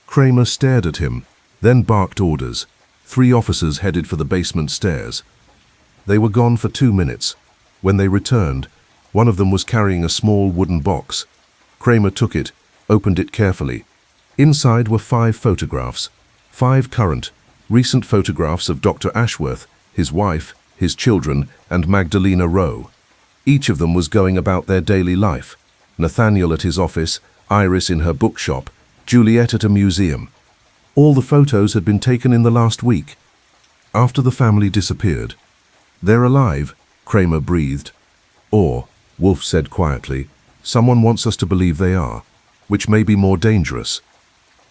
Kramer stared at him, then barked orders. 3 officers headed for the basement stairs. They were gone for 2 minutes. When they returned, one of them was carrying a small wooden box. Kramer took it, opened it carefully. Inside were 5 photographs. 5 current, recent photographs of Dr. Ashworth, his wife, his children, and Magdalena Rowe. Each of them was going about their daily life. Nathaniel at his office, Iris in her bookshop, Juliet at a museum. All the photos had been taken in the last week. After the family disappeared. They're alive, Kramer breathed. Or, Wolfe said quietly, someone wants us to believe they are, which may be more dangerous.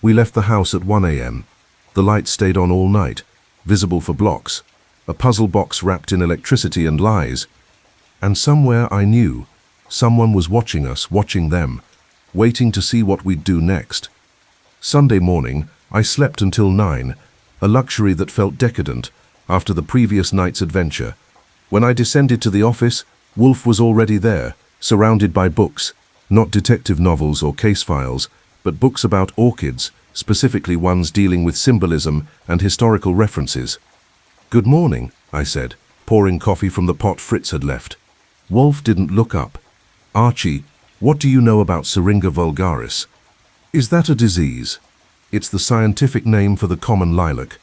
We left the house at 1 a.m. The lights stayed on all night, visible for blocks. A puzzle box wrapped in electricity and lies. And somewhere I knew, someone was watching us, watching them, waiting to see what we'd do next. Sunday morning, I slept until 9, a luxury that felt decadent after the previous night's adventure. When I descended to the office, Wolfe was already there, surrounded by books, not detective novels or case files, but books about orchids, specifically ones dealing with symbolism and historical references. Good morning, I said, pouring coffee from the pot Fritz had left. Wolfe didn't look up. Archie, what do you know about Syringa vulgaris? Is that a disease? It's the scientific name for the common lilac,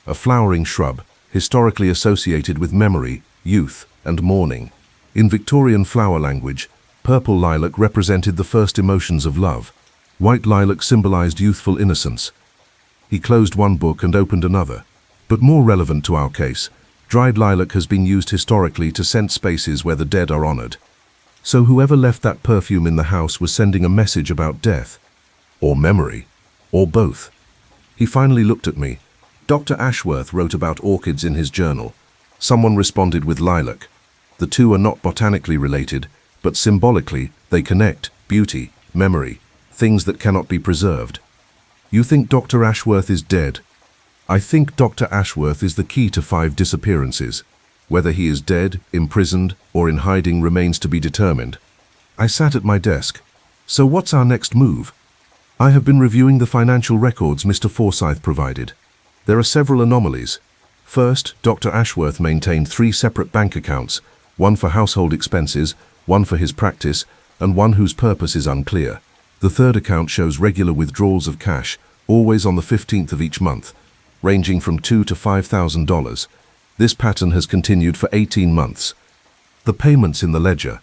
a flowering shrub historically associated with memory, youth, and mourning. In Victorian flower language, purple lilac represented the first emotions of love. White lilac symbolized youthful innocence. He closed one book and opened another. But more relevant to our case, dried lilac has been used historically to scent spaces where the dead are honored. So whoever left that perfume in the house was sending a message about death, or memory, or both. He finally looked at me. Dr. Ashworth wrote about orchids in his journal. Someone responded with lilac. The two are not botanically related, but symbolically they connect: beauty, memory, things that cannot be preserved. You think Dr. Ashworth is dead? I think Dr. Ashworth is the key to 5 disappearances. Whether he is dead, imprisoned, or in hiding remains to be determined. I sat at my desk. So what's our next move? I have been reviewing the financial records Mr. Forsyth provided. There are several anomalies. First, Dr. Ashworth maintained 3 separate bank accounts, one for household expenses, one for his practice, and one whose purpose is unclear. The third account shows regular withdrawals of cash, always on the 15th of each month, ranging from $2,000 to $5,000. This pattern has continued for 18 months. The payments in the ledger.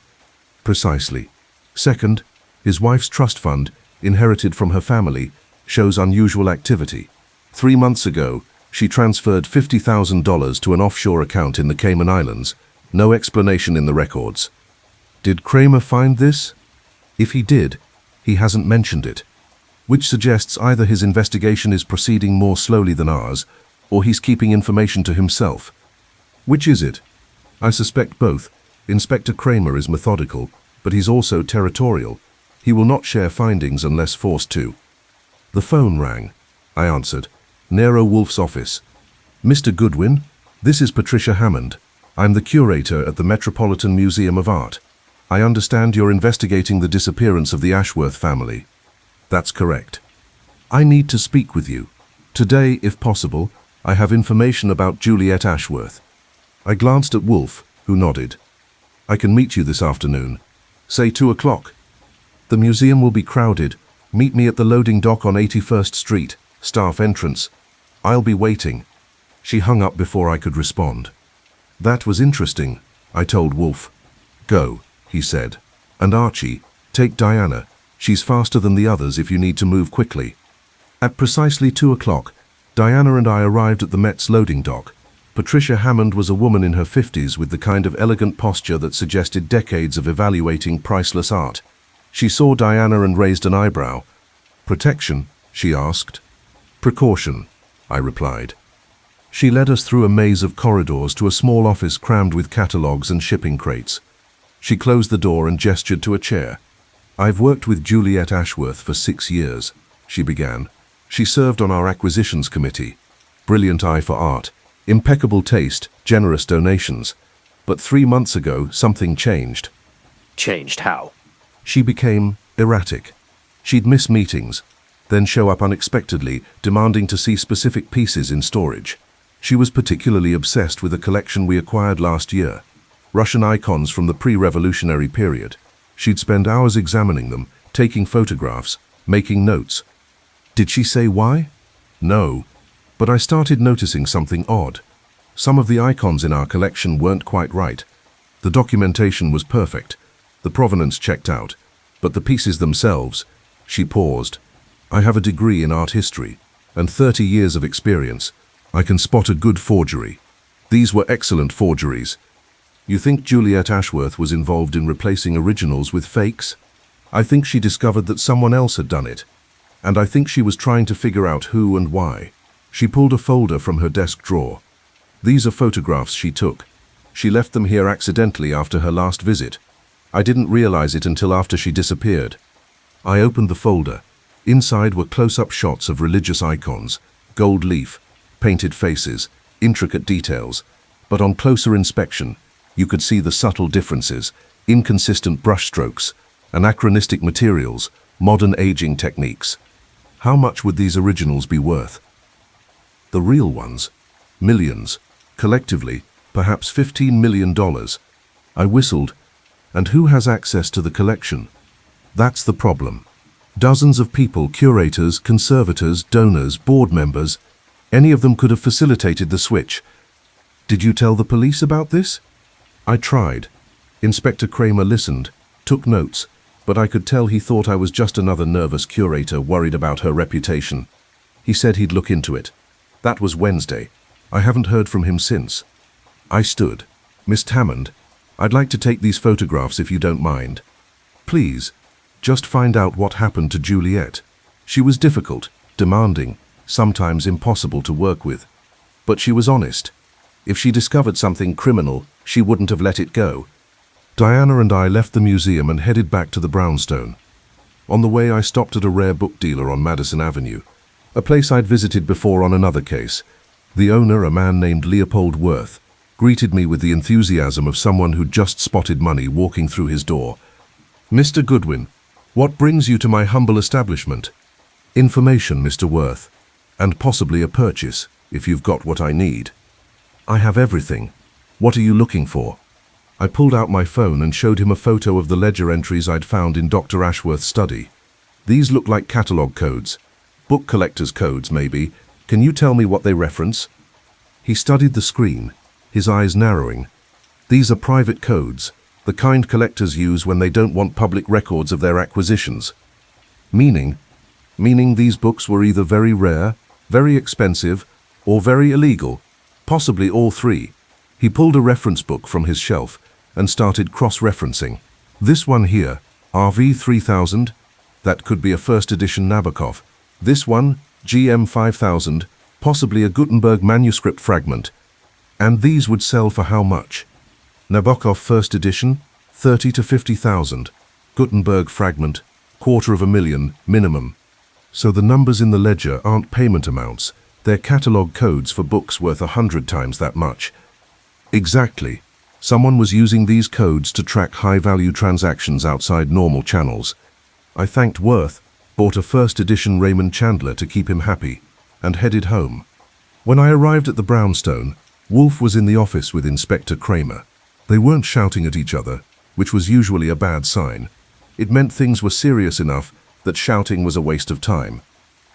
Precisely. Second, his wife's trust fund, inherited from her family, shows unusual activity. 3 months ago, she transferred $50,000 to an offshore account in the Cayman Islands. No explanation in the records. Did Kramer find this? If he did, he hasn't mentioned it, which suggests either his investigation is proceeding more slowly than ours, or he's keeping information to himself. Which is it? I suspect both. Inspector Kramer is methodical, but he's also territorial. He will not share findings unless forced to. The phone rang. I answered. Nero Wolfe's office. Mr. Goodwin, this is Patricia Hammond. I'm the curator at the Metropolitan Museum of Art. I understand you're investigating the disappearance of the Ashworth family. That's correct. I need to speak with you. Today, if possible, I have information about Juliet Ashworth. I glanced at Wolfe, who nodded. I can meet you this afternoon. Say 2 o'clock. The museum will be crowded. Meet me at the loading dock on 81st Street, staff entrance. I'll be waiting. She hung up before I could respond. That was interesting, I told Wolfe. Go, he said. And Archie, take Diana. She's faster than the others if you need to move quickly. At precisely 2 o'clock, Diana and I arrived at the Met's loading dock. Patricia Hammond was a woman in her 50s with the kind of elegant posture that suggested decades of evaluating priceless art. She saw Diana and raised an eyebrow. Protection, she asked. Precaution, I replied. She led us through a maze of corridors to a small office crammed with catalogues and shipping crates. She closed the door and gestured to a chair. I've worked with Juliet Ashworth for 6 years, she began. She served on our acquisitions committee. Brilliant eye for art, impeccable taste, generous donations. But 3 months ago, something changed. Changed how? She became erratic. She'd miss meetings, then show up unexpectedly, demanding to see specific pieces in storage. She was particularly obsessed with a collection we acquired last year, Russian icons from the pre-revolutionary period. She'd spend hours examining them, taking photographs, making notes. Did she say why? No, but I started noticing something odd. Some of the icons in our collection weren't quite right. The documentation was perfect, the provenance checked out, but the pieces themselves, she paused. I have a degree in art history and 30 years of experience. I can spot a good forgery. These were excellent forgeries. You think Juliet Ashworth was involved in replacing originals with fakes? I think she discovered that someone else had done it, and I think she was trying to figure out who and why. She pulled a folder from her desk drawer. These are photographs she took. She left them here accidentally after her last visit. I didn't realize it until after she disappeared. I opened the folder. Inside were close-up shots of religious icons, gold leaf, painted faces, intricate details. But on closer inspection, you could see the subtle differences, inconsistent brushstrokes, anachronistic materials, modern aging techniques. How much would these originals be worth? The real ones? Millions. Collectively, perhaps $15 million. I whistled. And who has access to the collection? That's the problem. Dozens of people, curators, conservators, donors, board members. Any of them could have facilitated the switch. Did you tell the police about this? I tried. Inspector Kramer listened, took notes, but I could tell he thought I was just another nervous curator worried about her reputation. He said he'd look into it. That was Wednesday. I haven't heard from him since. I stood. Miss Hammond, I'd like to take these photographs if you don't mind. Please, just find out what happened to Juliet. She was difficult, demanding, sometimes impossible to work with. But she was honest. If she discovered something criminal, she wouldn't have let it go. Diana and I left the museum and headed back to the brownstone. On the way, I stopped at a rare book dealer on Madison Avenue, a place I'd visited before on another case. The owner, a man named Leopold Worth, greeted me with the enthusiasm of someone who'd just spotted money walking through his door. Mr. Goodwin, what brings you to my humble establishment? Information, Mr. Worth, and possibly a purchase, if you've got what I need. I have everything. What are you looking for? I pulled out my phone and showed him a photo of the ledger entries I'd found in Dr. Ashworth's study. These look like catalogue codes. Book collector's codes, maybe. Can you tell me what they reference? He studied the screen, his eyes narrowing. These are private codes, the kind collectors use when they don't want public records of their acquisitions. Meaning these books were either very rare, very expensive, or very illegal, possibly all three. He pulled a reference book from his shelf and started cross-referencing. This one here, RV 3000, that could be a first edition Nabokov. This one, GM 5000, possibly a Gutenberg manuscript fragment. And these would sell for how much? Nabokov first edition, 30 to 50,000. Gutenberg fragment, $250,000 minimum. So the numbers in the ledger aren't payment amounts, They're catalogue codes for books worth 100 times that much. Exactly. Someone was using these codes to track high-value transactions outside normal channels. I thanked Worth, bought a first edition Raymond Chandler to keep him happy, and headed home. When I arrived at the brownstone, Wolfe was in the office with Inspector Kramer. They weren't shouting at each other, which was usually a bad sign. It meant things were serious enough that shouting was a waste of time.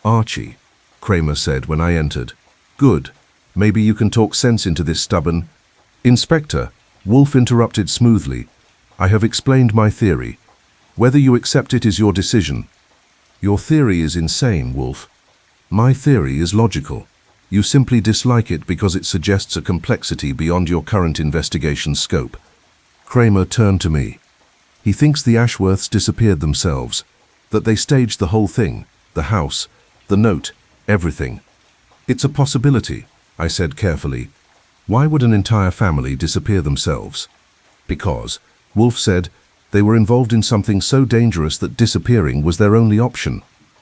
"Archie," Kramer said when I entered. "Good. Maybe you can talk sense into this stubborn—" "Inspector," Wolfe interrupted smoothly, "I have explained my theory. Whether you accept it is your decision." "Your theory is insane, Wolfe." "My theory is logical. You simply dislike it because it suggests a complexity beyond your current investigation scope." Kramer turned to me. "He thinks the Ashworths disappeared themselves, that they staged the whole thing, the house, the note, everything." "It's a possibility," I said carefully. "Why would an entire family disappear themselves?" "Because," Wolfe said, "they were involved in something so dangerous that disappearing was their only option.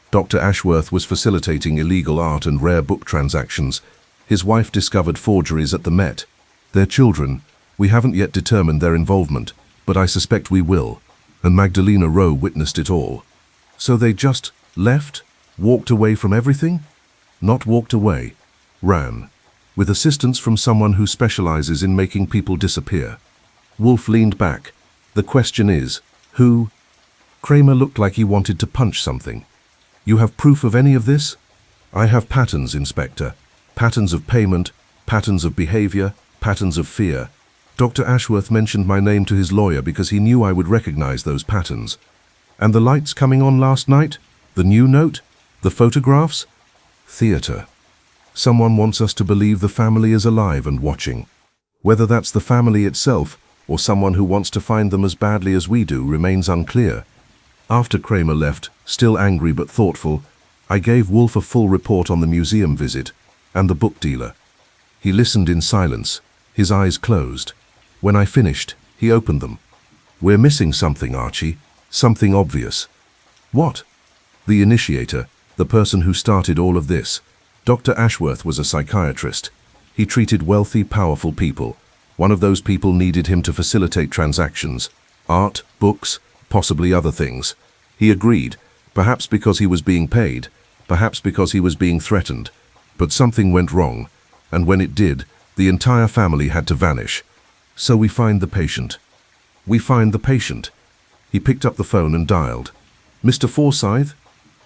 Dr. Ashworth was facilitating illegal art and rare book transactions. His wife discovered forgeries at the Met. Their children, we haven't yet determined their involvement, but I suspect we will, and Magdalena Rowe witnessed it all. So they just left? Walked away from everything?" "Not walked away. Ran. With assistance from someone who specializes in making people disappear." Wolfe leaned back. "The question is, who?" Kramer looked like he wanted to punch something. "You have proof of any of this?" "I have patterns, Inspector. Patterns of payment, patterns of behavior, patterns of fear. Dr. Ashworth mentioned my name to his lawyer because he knew I would recognize those patterns. And the lights coming on last night? The new note? The photographs? Theater. Someone wants us to believe the family is alive and watching. Whether that's the family itself or someone who wants to find them as badly as we do remains unclear." After Kramer left, still angry but thoughtful, I gave Wolfe a full report on the museum visit and the book dealer. He listened in silence, his eyes closed. When I finished, he opened them. "We're missing something, Archie. Something obvious." "What?" "The initiator, the person who started all of this. Dr. Ashworth was a psychiatrist. He treated wealthy, powerful people. One of those people needed him to facilitate transactions. Art, books, possibly other things. He agreed, perhaps because he was being paid, perhaps because he was being threatened. But something went wrong, and when it did, the entire family had to vanish. So we find the patient." "We find the patient." He picked up the phone and dialed. "Mr. Forsyth?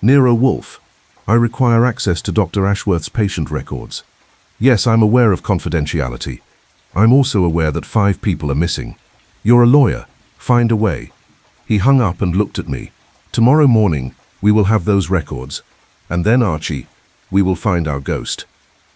Nero Wolfe. I require access to Dr. Ashworth's patient records." "Yes, I'm aware of confidentiality. I'm also aware that 5 people are missing. You're a lawyer. Find a way." He hung up and looked at me. "Tomorrow morning, we will have those records. And then, Archie, we will find our ghost."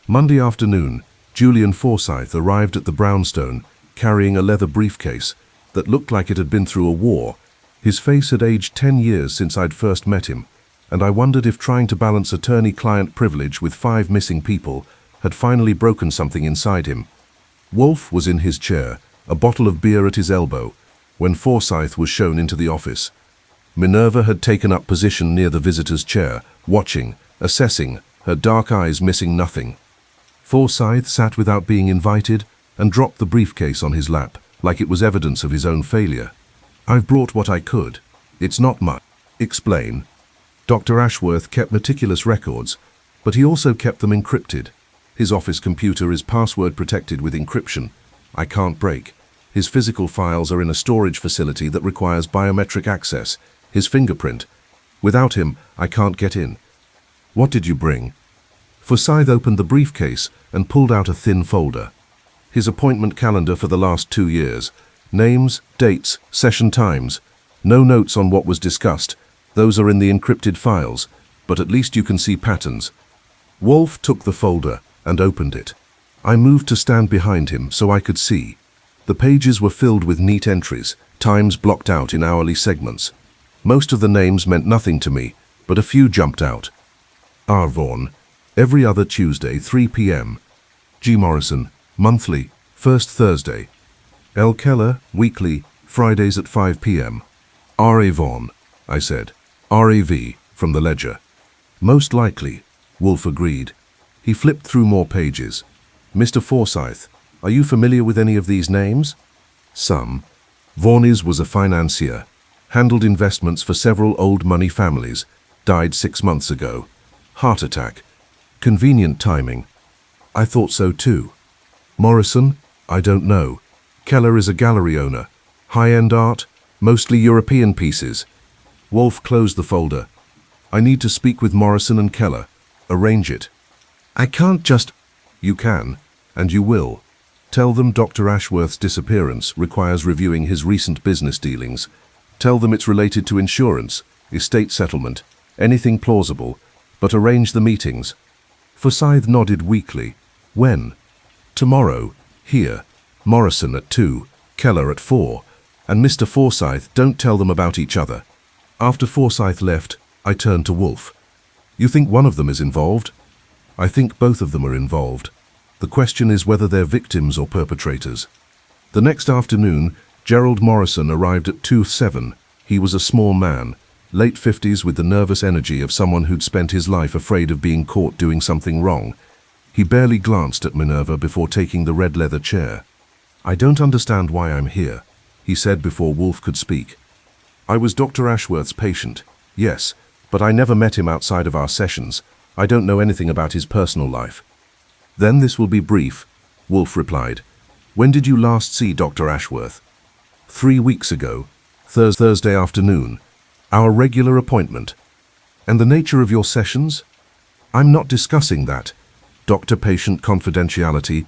Monday afternoon, Julian Forsyth arrived at the brownstone, carrying a leather briefcase that looked like it had been through a war. His face had aged 10 years since I'd first met him, and I wondered if trying to balance attorney-client privilege with 5 missing people had finally broken something inside him. Wolfe was in his chair, a bottle of beer at his elbow, when Forsyth was shown into the office. Minerva had taken up position near the visitor's chair, watching, assessing, her dark eyes missing nothing. Forsyth sat without being invited and dropped the briefcase on his lap, like it was evidence of his own failure. "I've brought what I could. It's not much." "Explain." "Dr. Ashworth kept meticulous records, but he also kept them encrypted. His office computer is password protected with encryption. I can't break. His physical files are in a storage facility that requires biometric access, his fingerprint. Without him, I can't get in." "What did you bring?" Forsyth opened the briefcase and pulled out a thin folder. His appointment calendar for the last 2 years. Names, dates, session times. No notes on what was discussed. Those are in the encrypted files, but at least you can see patterns. Wolfe took the folder and opened it. I moved to stand behind him so I could see. The pages were filled with neat entries, times blocked out in hourly segments. Most of the names meant nothing to me, but a few jumped out. R. Vaughan, every other Tuesday, 3 p.m. G. Morrison, monthly, first Thursday. L. Keller, weekly, Fridays at 5 p.m. R.A. Vaughan, I said. R.A.V. from the ledger. "Most likely," Wolfe agreed. He flipped through more pages. Mr. Forsyth, are you familiar with any of these names? Some. Vorney's was a financier, handled investments for several old money families, died 6 months ago. Heart attack. Convenient timing. I thought so too. Morrison? I don't know. Keller is a gallery owner. High-end art, mostly European pieces. Wolfe closed the folder. I need to speak with Morrison and Keller. Arrange it. I can't just... You can, and you will. Tell them Dr. Ashworth's disappearance requires reviewing his recent business dealings. Tell them it's related to insurance, estate settlement, anything plausible, but arrange the meetings. Forsyth nodded weakly. When? Tomorrow, here. Morrison at 2, Keller at 4, and Mr. Forsyth, don't tell them about each other. After Forsyth left, I turned to Wolfe. You think one of them is involved? I think both of them are involved. The question is whether they're victims or perpetrators. The next afternoon, Gerald Morrison arrived at 2:07. He was a small man, late 50s, with the nervous energy of someone who'd spent his life afraid of being caught doing something wrong. He barely glanced at Minerva before taking the red leather chair. I don't understand why I'm here, he said before Wolfe could speak. I was Dr. Ashworth's patient, yes, but I never met him outside of our sessions. I don't know anything about his personal life. Then this will be brief, Wolfe replied. When did you last see Dr. Ashworth? 3 weeks ago, Thursday afternoon. Our regular appointment. And the nature of your sessions? I'm not discussing that. Doctor-patient confidentiality.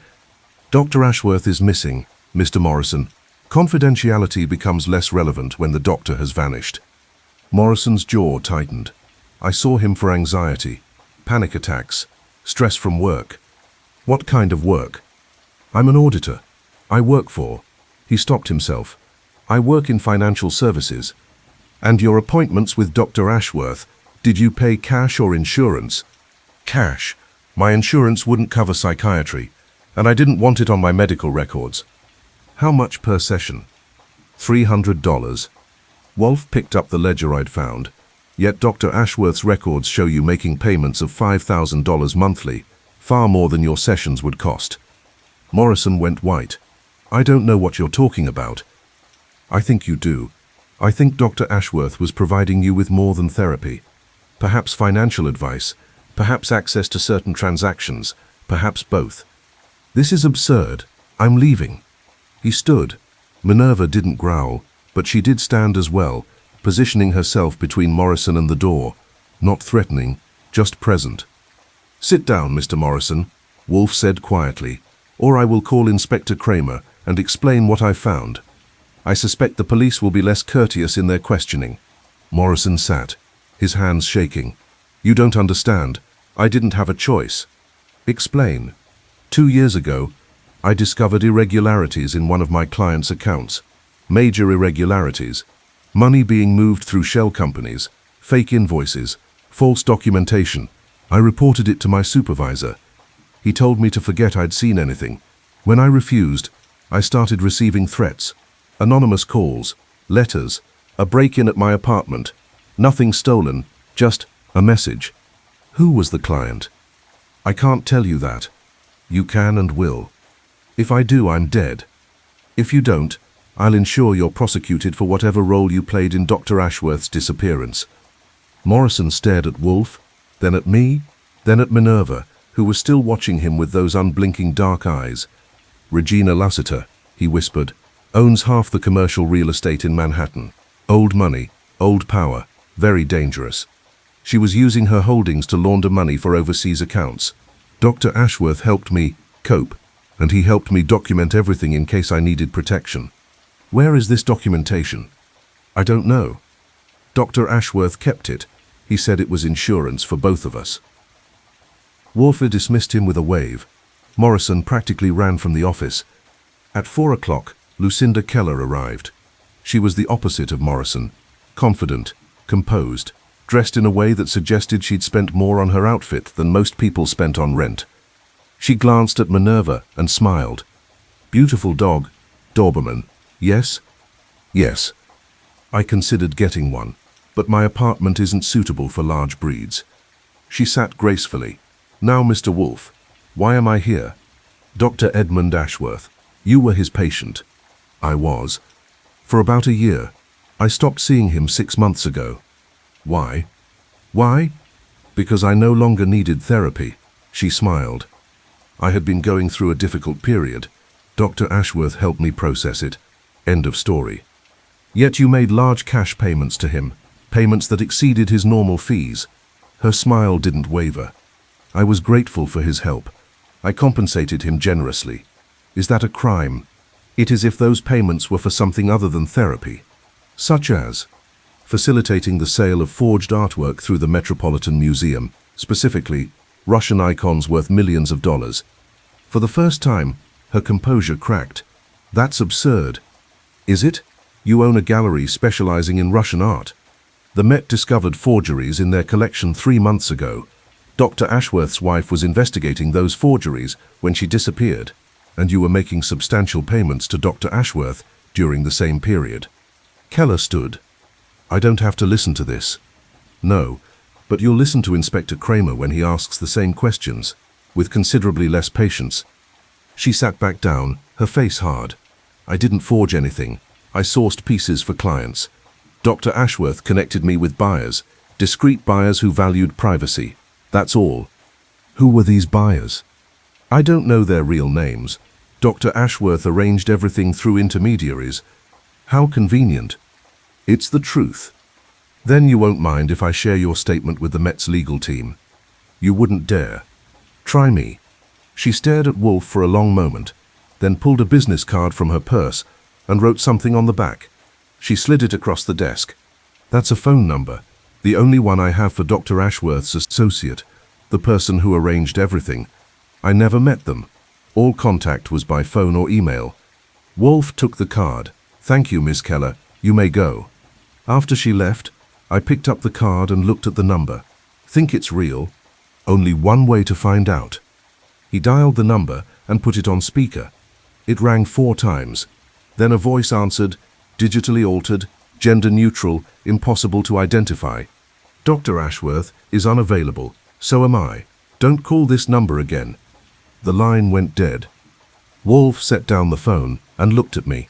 Dr. Ashworth is missing, Mr. Morrison. Confidentiality becomes less relevant when the doctor has vanished. Morrison's jaw tightened. I saw him for anxiety, panic attacks, stress from work. What kind of work? I'm an auditor. I work for... He stopped himself. I work in financial services. And your appointments with Dr. Ashworth, did you pay cash or insurance? Cash. My insurance wouldn't cover psychiatry, and I didn't want it on my medical records. How much per session? $300. Wolfe picked up the ledger I'd found. Yet Dr. Ashworth's records show you making payments of $5,000 monthly, far more than your sessions would cost. Morrison went white. I don't know what you're talking about. I think you do. I think Dr. Ashworth was providing you with more than therapy. Perhaps financial advice, perhaps access to certain transactions, perhaps both. This is absurd. I'm leaving. He stood. Minerva didn't growl, but she did stand as well, positioning herself between Morrison and the door, not threatening, just present. Sit down, Mr. Morrison, Wolfe said quietly, or I will call Inspector Kramer and explain what I've found. I suspect the police will be less courteous in their questioning. Morrison sat, his hands shaking. You don't understand. I didn't have a choice. Explain. 2 years ago, I discovered irregularities in one of my clients' accounts. Major irregularities. Money being moved through shell companies, fake invoices, false documentation. I reported it to my supervisor. He told me to forget I'd seen anything. When I refused, I started receiving threats. Anonymous calls, letters, a break-in at my apartment. Nothing stolen, just a message. Who was the client? I can't tell you that. You can and will. If I do, I'm dead. If you don't, I'll ensure you're prosecuted for whatever role you played in Dr. Ashworth's disappearance. Morrison stared at Wolfe, then at me, then at Minerva, who was still watching him with those unblinking dark eyes. Regina Lassiter, he whispered, owns half the commercial real estate in Manhattan. Old money, old power, very dangerous. She was using her holdings to launder money for overseas accounts. Dr. Ashworth helped me cope, and he helped me document everything in case I needed protection. Where is this documentation? I don't know. Dr. Ashworth kept it. He said it was insurance for both of us. Wolfe dismissed him with a wave. Morrison practically ran from the office. At 4 o'clock, Lucinda Keller arrived. She was the opposite of Morrison, confident, composed, dressed in a way that suggested she'd spent more on her outfit than most people spent on rent. She glanced at Minerva and smiled. Beautiful dog, Doberman. Yes? Yes. I considered getting one, but my apartment isn't suitable for large breeds. She sat gracefully. Now, Mr. Wolfe, Why am I here? Dr. Edmund Ashworth. You were his patient. I was. For about a year. I stopped seeing him 6 months ago. Why? Why? Because I no longer needed therapy. She smiled. I had been going through a difficult period. Dr. Ashworth helped me process it. End of story. Yet you made large cash payments to him, payments that exceeded his normal fees. Her smile didn't waver. I was grateful for his help. I compensated him generously. Is that a crime? It is if those payments were for something other than therapy. Such as facilitating the sale of forged artwork through the Metropolitan Museum, specifically Russian icons worth millions of dollars. For the first time, her composure cracked. That's absurd. Is it? You own a gallery specializing in Russian art. The Met discovered forgeries in their collection 3 months ago. Dr. Ashworth's wife was investigating those forgeries when she disappeared, and you were making substantial payments to Dr. Ashworth during the same period. Keller stood. I don't have to listen to this. No, but you'll listen to Inspector Kramer when he asks the same questions, with considerably less patience. She sat back down, her face hard. I didn't forge anything. I sourced pieces for clients. Dr. Ashworth connected me with buyers, discreet buyers who valued privacy. That's all. Who were these buyers? I don't know their real names. Dr. Ashworth arranged everything through intermediaries. How convenient. It's the truth. Then you won't mind if I share your statement with the Met's legal team. You wouldn't dare. Try me. She stared at Wolfe for a long moment, then pulled a business card from her purse and wrote something on the back. She slid it across the desk. That's a phone number, the only one I have for Dr. Ashworth's associate, the person who arranged everything. I never met them. All contact was by phone or email. Wolfe took the card. Thank you, Miss Keller. You may go. After she left, I picked up the card and looked at the number. Think it's real? Only one way to find out. He dialed the number and put it on speaker. It rang 4 times. Then a voice answered, digitally altered, gender neutral, impossible to identify. Dr. Ashworth is unavailable. So am I. Don't call this number again. The line went dead. Wolfe set down the phone and looked at me.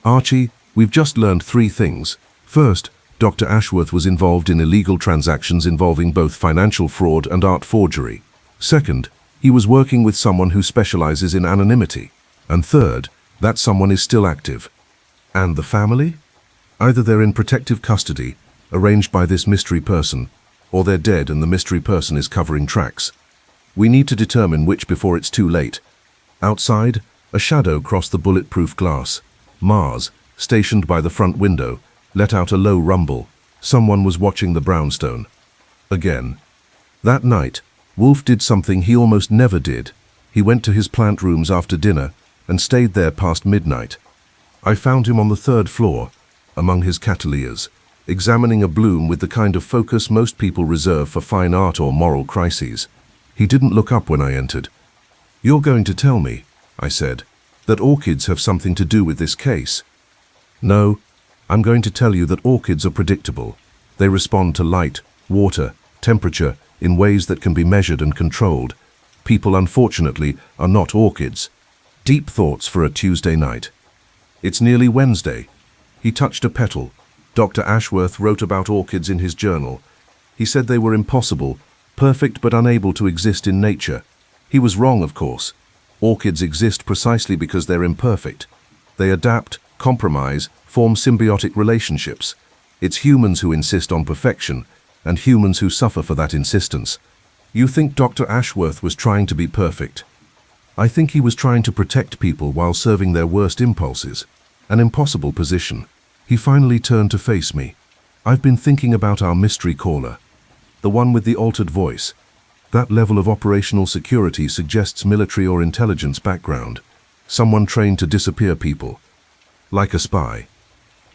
Archie, we've just learned 3 things. First, Dr. Ashworth was involved in illegal transactions involving both financial fraud and art forgery. Second, he was working with someone who specializes in anonymity. And third, that someone is still active. And the family? Either they're in protective custody, arranged by this mystery person, or they're dead and the mystery person is covering tracks. We need to determine which before it's too late. Outside, a shadow crossed the bulletproof glass. Mars, stationed by the front window, let out a low rumble. Someone was watching the brownstone. Again. That night, Wolfe did something he almost never did. He went to his plant rooms after dinner and stayed there past midnight. I found him on the 3rd floor, among his cattleyas, examining a bloom with the kind of focus most people reserve for fine art or moral crises. He didn't look up when I entered. You're going to tell me, I said, that orchids have something to do with this case. No, I'm going to tell you that orchids are predictable. They respond to light, water, temperature in ways that can be measured and controlled. People, unfortunately, are not orchids. Deep thoughts for a Tuesday night. It's nearly Wednesday. He touched a petal. Dr. Ashworth wrote about orchids in his journal. He said they were impossible, perfect but unable to exist in nature. He was wrong, of course. Orchids exist precisely because they're imperfect. They adapt, compromise, form symbiotic relationships. It's humans who insist on perfection, and humans who suffer for that insistence. You think Dr. Ashworth was trying to be perfect? I think he was trying to protect people while serving their worst impulses. An impossible position. He finally turned to face me. I've been thinking about our mystery caller. The one with the altered voice. That level of operational security suggests military or intelligence background. Someone trained to disappear people. Like a spy.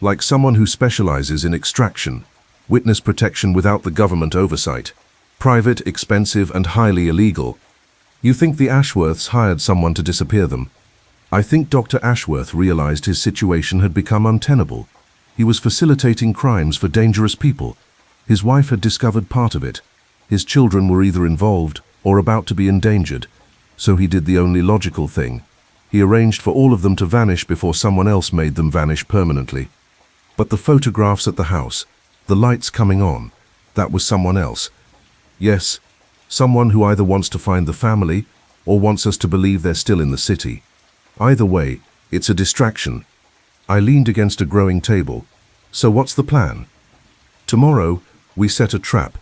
Like someone who specializes in extraction, witness protection without the government oversight. Private, expensive, and highly illegal. You think the Ashworths hired someone to disappear them? I think Dr. Ashworth realized his situation had become untenable. He was facilitating crimes for dangerous people. His wife had discovered part of it. His children were either involved or about to be endangered. So he did the only logical thing. He arranged for all of them to vanish before someone else made them vanish permanently. But the photographs at the house, the lights coming on, that was someone else. Yes, someone who either wants to find the family or wants us to believe they're still in the city. Either way, it's a distraction. I leaned against a growing table. So what's the plan? Tomorrow, we set a trap.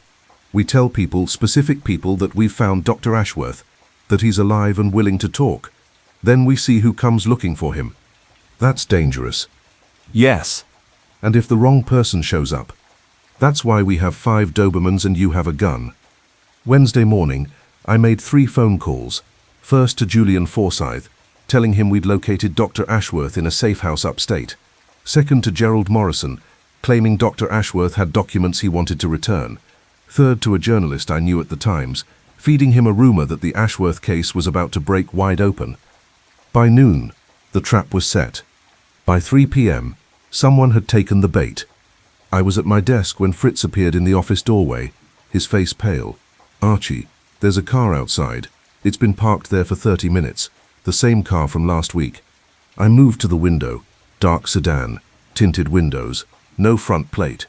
We tell people, specific people, that we've found Dr. Ashworth, that he's alive and willing to talk. Then we see who comes looking for him. That's dangerous. Yes. And if the wrong person shows up? That's why we have 5 Dobermans and you have a gun. Wednesday morning, I made 3 phone calls. First to Julian Forsyth, telling him we'd located Dr. Ashworth in a safe house upstate. Second to Gerald Morrison, claiming Dr. Ashworth had documents he wanted to return. Third to a journalist I knew at the Times, feeding him a rumor that the Ashworth case was about to break wide open. By noon, the trap was set. By 3 p.m., someone had taken the bait. I was at my desk when Fritz appeared in the office doorway, his face pale. "Archie, there's a car outside. It's been parked there for 30 minutes. The same car from last week." I moved to the window. Dark sedan, tinted windows, no front plate.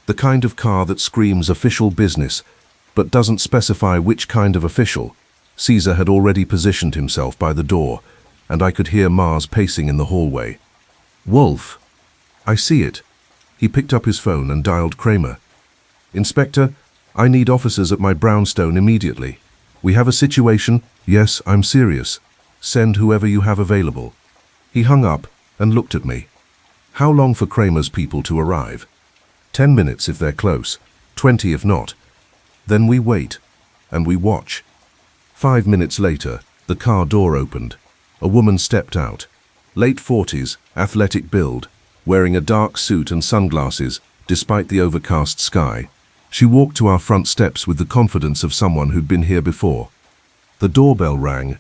The kind of car that screams official business, but doesn't specify which kind of official. Caesar had already positioned himself by the door, and I could hear Mars pacing in the hallway. "Wolfe." "I see it." He picked up his phone and dialed Kramer. "Inspector, I need officers at my brownstone immediately. We have a situation." "Yes, I'm serious. Send whoever you have available." He hung up and looked at me. "How long for Kramer's people to arrive?" 10 minutes if they're close, 20 if not. Then we wait, and we watch. 5 minutes later, the car door opened. A woman stepped out. Late 40s, athletic build, wearing a dark suit and sunglasses, despite the overcast sky. She walked to our front steps with the confidence of someone who'd been here before. The doorbell rang.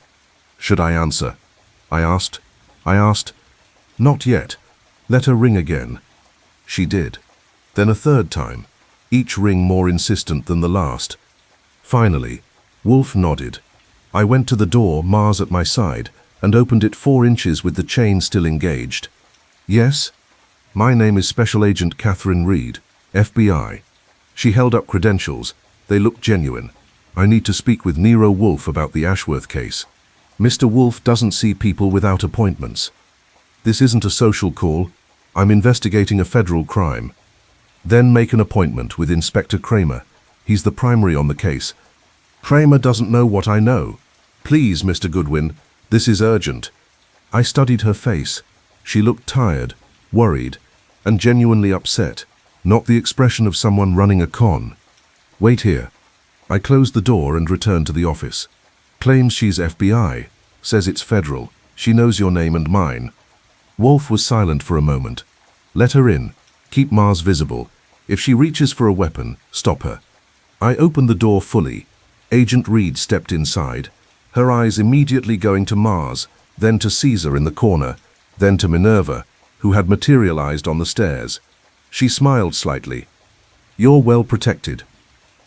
"Should I answer?" I asked. "Not yet. Let her ring again." She did. Then a third time, each ring more insistent than the last. Finally, Wolfe nodded. I went to the door, Mars at my side, and opened it 4 inches with the chain still engaged. "Yes? My name is Special Agent Catherine Reed, FBI." She held up credentials. They looked genuine. "I need to speak with Nero Wolfe about the Ashworth case. Mr. Wolfe doesn't see people without appointments." "This isn't a social call. I'm investigating a federal crime." "Then make an appointment with Inspector Kramer. He's the primary on the case." "Kramer doesn't know what I know. Please, Mr. Goodwin, this is urgent." I studied her face. She looked tired, worried, and genuinely upset, not the expression of someone running a con. "Wait here." I closed the door and returned to the office. "Claims she's FBI, says it's federal. She knows your name and mine." Wolfe was silent for a moment. "Let her in. Keep Mars visible. If she reaches for a weapon, stop her." I opened the door fully. Agent Reed stepped inside, her eyes immediately going to Mars, then to Caesar in the corner, then to Minerva, who had materialized on the stairs. She smiled slightly. "You're well protected.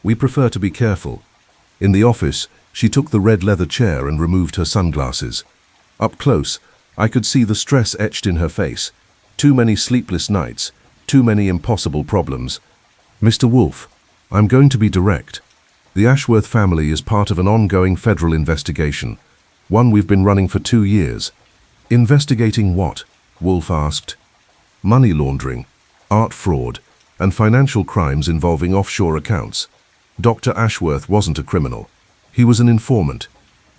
We prefer to be careful." In the office, she took the red leather chair and removed her sunglasses. Up close, I could see the stress etched in her face. Too many sleepless nights, too many impossible problems. "Mr. Wolfe, I'm going to be direct. The Ashworth family is part of an ongoing federal investigation, one we've been running for 2 years." "Investigating what?" Wolfe asked. "Money laundering, art fraud, and financial crimes involving offshore accounts. Dr. Ashworth wasn't a criminal. He was an informant.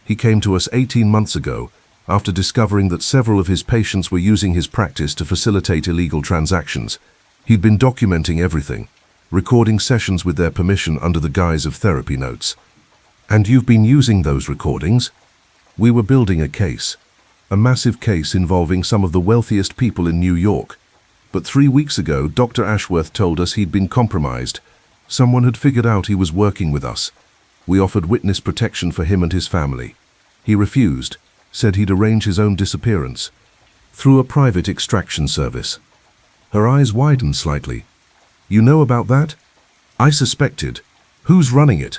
He came to us 18 months ago after discovering that several of his patients were using his practice to facilitate illegal transactions. He'd been documenting everything, recording sessions with their permission under the guise of therapy notes." "And you've been using those recordings?" "We were building a case. A massive case involving some of the wealthiest people in New York. But 3 weeks ago, Dr. Ashworth told us he'd been compromised. Someone had figured out he was working with us. We offered witness protection for him and his family. He refused, said he'd arrange his own disappearance through a private extraction service." Her eyes widened slightly. "You know about that?" "I suspected. Who's running it?"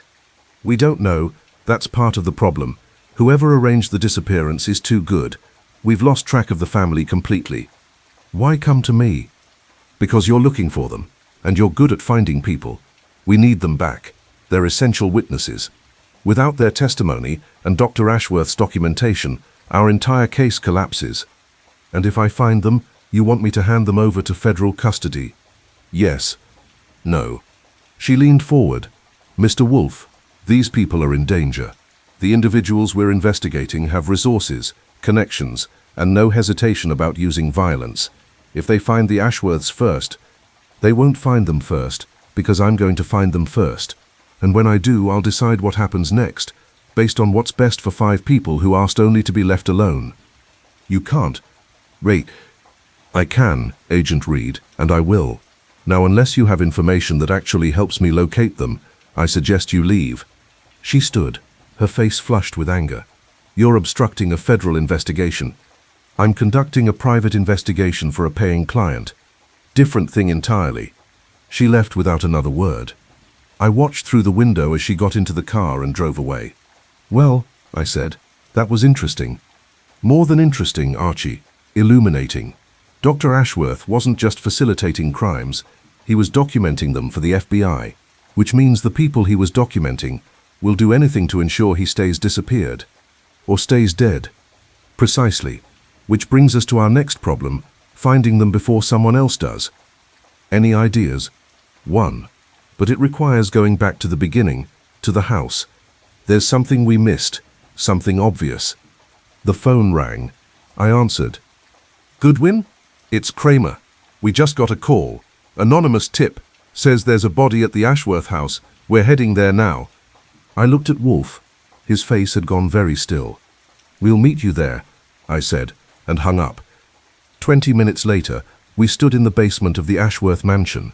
"We don't know. That's part of the problem. Whoever arranged the disappearance is too good. We've lost track of the family completely. Why come to me? Because you're looking for them, and you're good at finding people. We need them back. They're essential witnesses. Without their testimony and Dr. Ashworth's documentation, our entire case collapses. And if I find them, you want me to hand them over to federal custody? Yes. No. She leaned forward. Mr. Wolfe, these people are in danger. The individuals we're investigating have resources, connections, and no hesitation about using violence. If they find the Ashworths first, they won't find them first, because I'm going to find them first. And when I do, I'll decide what happens next, based on what's best for 5 people who asked only to be left alone. You can't. Wait. I can, Agent Reed, and I will. Now, unless you have information that actually helps me locate them, I suggest you leave. She stood, her face flushed with anger. You're obstructing a federal investigation. I'm conducting a private investigation for a paying client. Different thing entirely. She left without another word. I watched through the window as she got into the car and drove away. Well, I said, that was interesting. More than interesting, Archie. Illuminating. Dr. Ashworth wasn't just facilitating crimes, he was documenting them for the FBI, which means the people he was documenting will do anything to ensure he stays disappeared. Or stays dead. Precisely. Which brings us to our next problem, finding them before someone else does. Any ideas? 1. But it requires going back to the beginning, to the house. There's something we missed, something obvious. The phone rang. I answered. Goodwin? It's Kramer. We just got a call. Anonymous tip. Says there's a body at the Ashworth house. We're heading there now. I looked at Wolfe. His face had gone very still. We'll meet you there, I said, and hung up. 20 minutes later, we stood in the basement of the Ashworth mansion,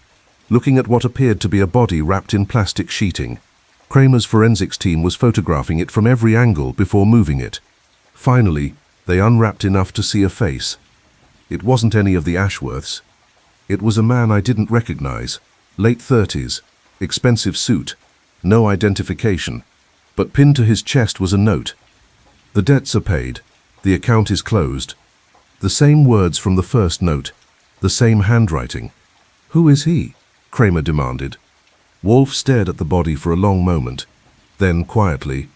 looking at what appeared to be a body wrapped in plastic sheeting. Kramer's forensics team was photographing it from every angle before moving it. Finally, they unwrapped enough to see a face. It wasn't any of the Ashworths. It was a man I didn't recognize, late 30s, expensive suit, no identification, but pinned to his chest was a note. The debts are paid, the account is closed. The same words from the first note, the same handwriting. Who is he? Kramer demanded. Wolfe stared at the body for a long moment. Then, quietly,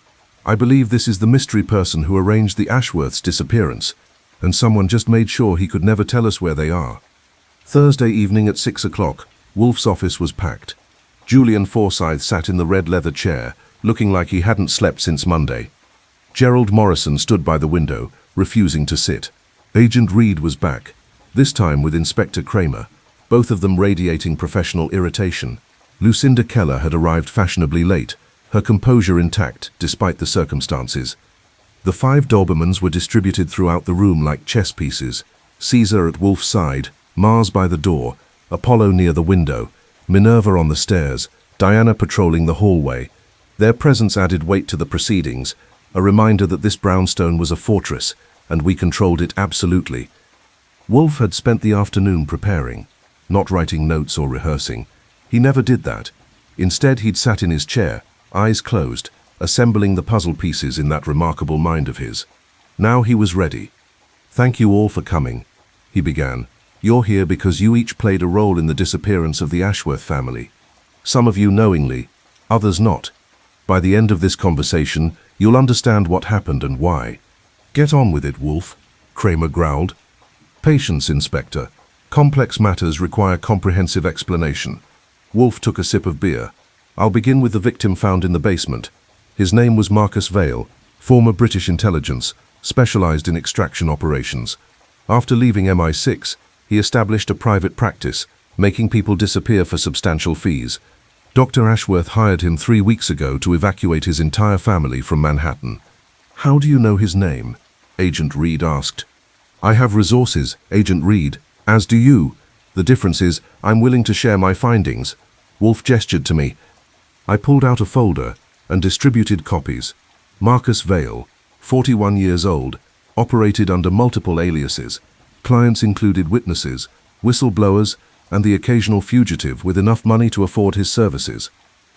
I believe this is the mystery person who arranged the Ashworths' disappearance, and someone just made sure he could never tell us where they are. Thursday evening at 6 o'clock, Wolfe's office was packed. Julian Forsyth sat in the red leather chair, looking like he hadn't slept since Monday. Gerald Morrison stood by the window, refusing to sit. Agent Reed was back, this time with Inspector Kramer, both of them radiating professional irritation. Lucinda Keller had arrived fashionably late, her composure intact despite the circumstances. The 5 Dobermans were distributed throughout the room like chess pieces, Caesar at Wolfe's side, Mars by the door, Apollo near the window, Minerva on the stairs, Diana patrolling the hallway. Their presence added weight to the proceedings, a reminder that this brownstone was a fortress, and we controlled it absolutely. Wolfe had spent the afternoon preparing, not writing notes or rehearsing. He never did that. Instead, he'd sat in his chair, eyes closed, assembling the puzzle pieces in that remarkable mind of his. Now he was ready. Thank you all for coming, he began. You're here because you each played a role in the disappearance of the Ashworth family. Some of you knowingly, others not. By the end of this conversation, you'll understand what happened and why. Get on with it, Wolfe, Kramer growled. Patience, Inspector. Complex matters require comprehensive explanation. Wolfe took a sip of beer. I'll begin with the victim found in the basement. His name was Marcus Vale, former British intelligence, specialized in extraction operations. After leaving MI6, he established a private practice, making people disappear for substantial fees. Dr. Ashworth hired him 3 weeks ago to evacuate his entire family from Manhattan. How do you know his name? Agent Reed asked. I have resources, Agent Reed, as do you. The difference is, I'm willing to share my findings. Wolfe gestured to me. I pulled out a folder and distributed copies. Marcus Vale, 41 years old, operated under multiple aliases. Clients included witnesses, whistleblowers, and the occasional fugitive with enough money to afford his services.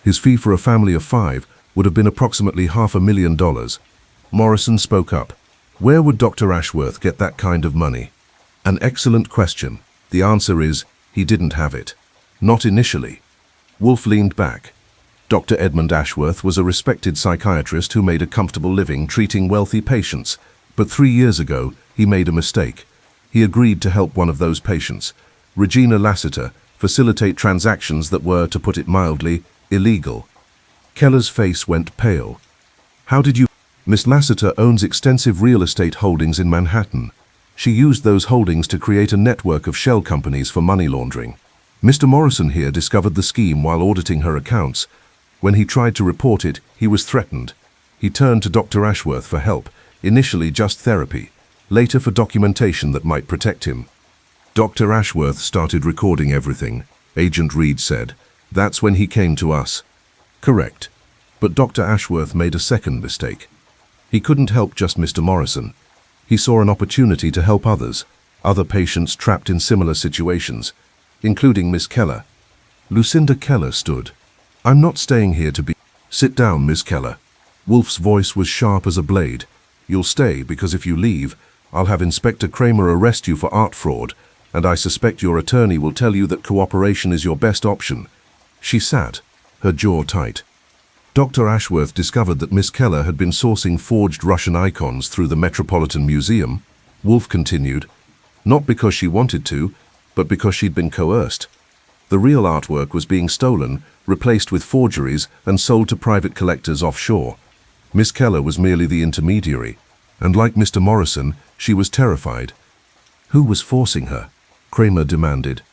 His fee for a family of 5 would have been approximately $500,000. Morrison spoke up. Where would Dr. Ashworth get that kind of money? An excellent question. The answer is, he didn't have it. Not initially. Wolfe leaned back. Dr. Edmund Ashworth was a respected psychiatrist who made a comfortable living treating wealthy patients, but 3 years ago, he made a mistake. He agreed to help one of those patients, Regina Lassiter, facilitate transactions that were, to put it mildly, illegal. Keller's face went pale. How did you... Miss Lassiter owns extensive real estate holdings in Manhattan. She used those holdings to create a network of shell companies for money laundering. Mr. Morrison here discovered the scheme while auditing her accounts. When he tried to report it, he was threatened. He turned to Dr. Ashworth for help, initially just therapy, later for documentation that might protect him. Dr. Ashworth started recording everything, Agent Reed said. That's when he came to us. Correct. But Dr. Ashworth made a second mistake. He couldn't help just Mr. Morrison. He saw an opportunity to help others, other patients trapped in similar situations, including Miss Keller. Lucinda Keller stood. I'm not staying here to be... Sit down, Miss Keller. Wolfe's voice was sharp as a blade. You'll stay because if you leave, I'll have Inspector Kramer arrest you for art fraud, and I suspect your attorney will tell you that cooperation is your best option. She sat, her jaw tight. Dr. Ashworth discovered that Miss Keller had been sourcing forged Russian icons through the Metropolitan Museum. Wolfe continued, not because she wanted to, but because she'd been coerced. The real artwork was being stolen, replaced with forgeries, and sold to private collectors offshore. Miss Keller was merely the intermediary, and like Mr. Morrison, she was terrified. Who was forcing her? Kramer demanded.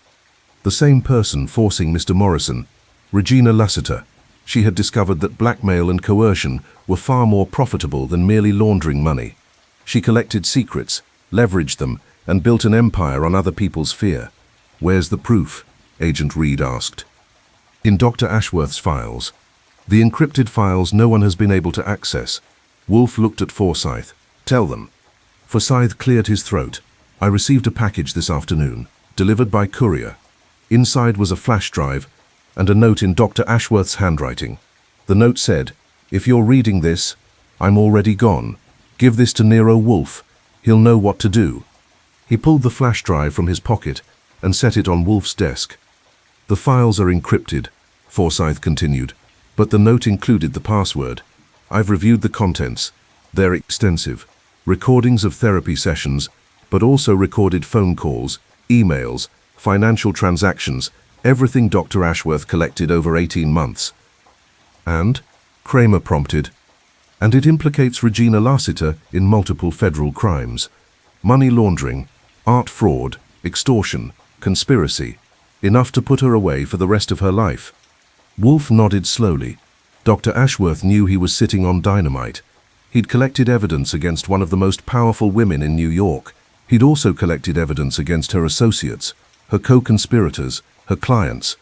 The same person forcing Mr. Morrison, Regina Lassiter. She had discovered that blackmail and coercion were far more profitable than merely laundering money. She collected secrets, leveraged them, and built an empire on other people's fear. Where's the proof? Agent Reed asked. In Dr. Ashworth's files. The encrypted files no one has been able to access. Wolfe looked at Forsyth. Tell them. Forsyth cleared his throat. I received a package this afternoon, delivered by courier. Inside was a flash drive and a note in Dr. Ashworth's handwriting. The note said, if you're reading this, I'm already gone. Give this to Nero Wolfe. He'll know what to do. He pulled the flash drive from his pocket and set it on Wolfe's desk. The files are encrypted, Forsyth continued, but the note included the password. I've reviewed the contents. They're extensive. Recordings of therapy sessions, but also recorded phone calls, emails, financial transactions, everything Dr. Ashworth collected over 18 months. And? Kramer prompted. And it implicates Regina Lassiter in multiple federal crimes. Money laundering, art fraud, extortion, conspiracy. Enough to put her away for the rest of her life. Wolfe nodded slowly. Dr. Ashworth knew he was sitting on dynamite. He'd collected evidence against one of the most powerful women in New York. He'd also collected evidence against her associates, her co-conspirators, her clients.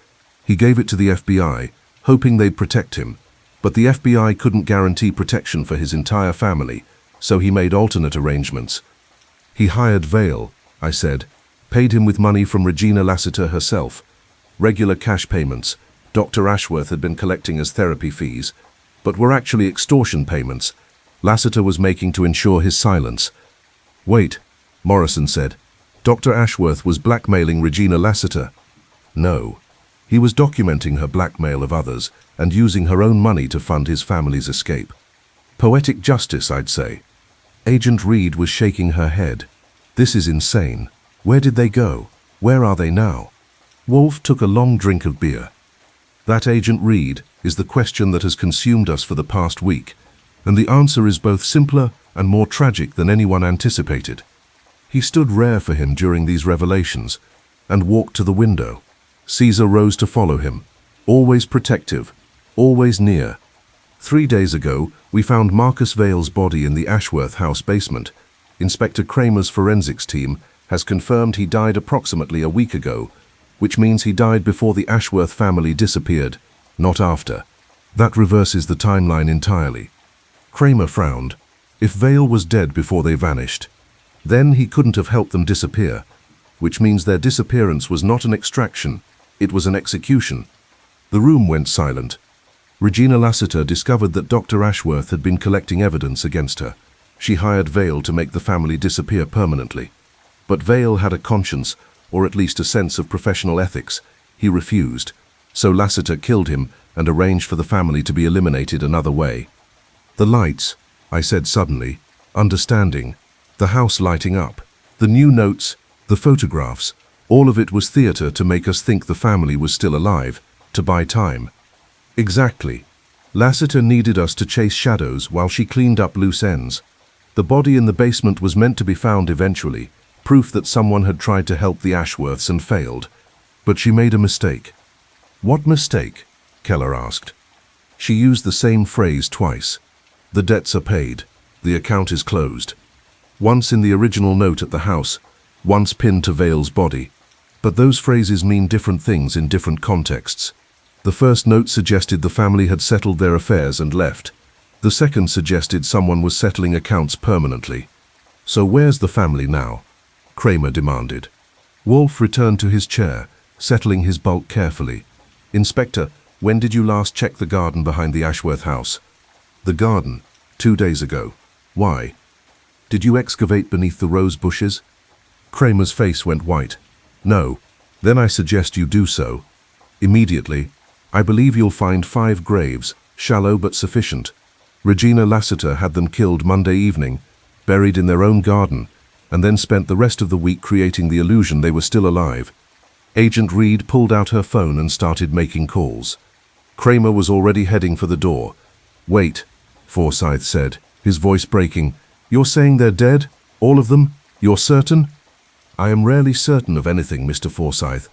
He gave it to the FBI, hoping they'd protect him. But the FBI couldn't guarantee protection for his entire family, so he made alternate arrangements. He hired Vale, I said, paid him with money from Regina Lassiter herself. Regular cash payments Dr. Ashworth had been collecting as therapy fees, but were actually extortion payments Lassiter was making to ensure his silence. Wait, Morrison said. Dr. Ashworth was blackmailing Regina Lassiter. No. He was documenting her blackmail of others and using her own money to fund his family's escape. Poetic justice, I'd say. Agent Reed was shaking her head. This is insane. Where did they go? Where are they now? Wolfe took a long drink of beer. That Agent Reed is the question that has consumed us for the past week, and the answer is both simpler and more tragic than anyone anticipated. He stood rare for him during these revelations and walked to the window. Caesar rose to follow him, always protective, always near. 3 days ago, we found Marcus Vale's body in the Ashworth house basement. Inspector Kramer's forensics team has confirmed he died approximately a week ago, which means he died before the Ashworth family disappeared, not after. That reverses the timeline entirely. Kramer frowned. If Vale was dead before they vanished, then he couldn't have helped them disappear, which means their disappearance was not an extraction, it was an execution. The room went silent. Regina Lassiter discovered that Dr. Ashworth had been collecting evidence against her. She hired Vale to make the family disappear permanently. But Vale had a conscience, or at least a sense of professional ethics. He refused. So Lassiter killed him and arranged for the family to be eliminated another way. "The lights," I said suddenly, understanding. The house lighting up. The new notes, the photographs, all of it was theater to make us think the family was still alive, to buy time. Exactly. Lassiter needed us to chase shadows while she cleaned up loose ends. The body in the basement was meant to be found eventually, proof that someone had tried to help the Ashworths and failed. But she made a mistake. "What mistake?" Keller asked. She used the same phrase twice. "The debts are paid. The account is closed." Once in the original note at the house, once pinned to Vale's body. But those phrases mean different things in different contexts. The first note suggested the family had settled their affairs and left. The second suggested someone was settling accounts permanently. "So where's the family now?" Kramer demanded. Wolfe returned to his chair, settling his bulk carefully. "Inspector, when did you last check the garden behind the Ashworth house?" "The garden? 2 days ago. Why? Did you excavate beneath the rose bushes?" Kramer's face went white. "No. Then I suggest you do so. Immediately. I believe you'll find 5 graves, shallow but sufficient. Regina Lassiter had them killed Monday evening, buried in their own garden, and then spent the rest of the week creating the illusion they were still alive." Agent Reed pulled out her phone and started making calls. Kramer was already heading for the door. "Wait," Forsyth said, his voice breaking. "You're saying they're dead? All of them? You're certain?" "I am rarely certain of anything, Mr. Forsyth,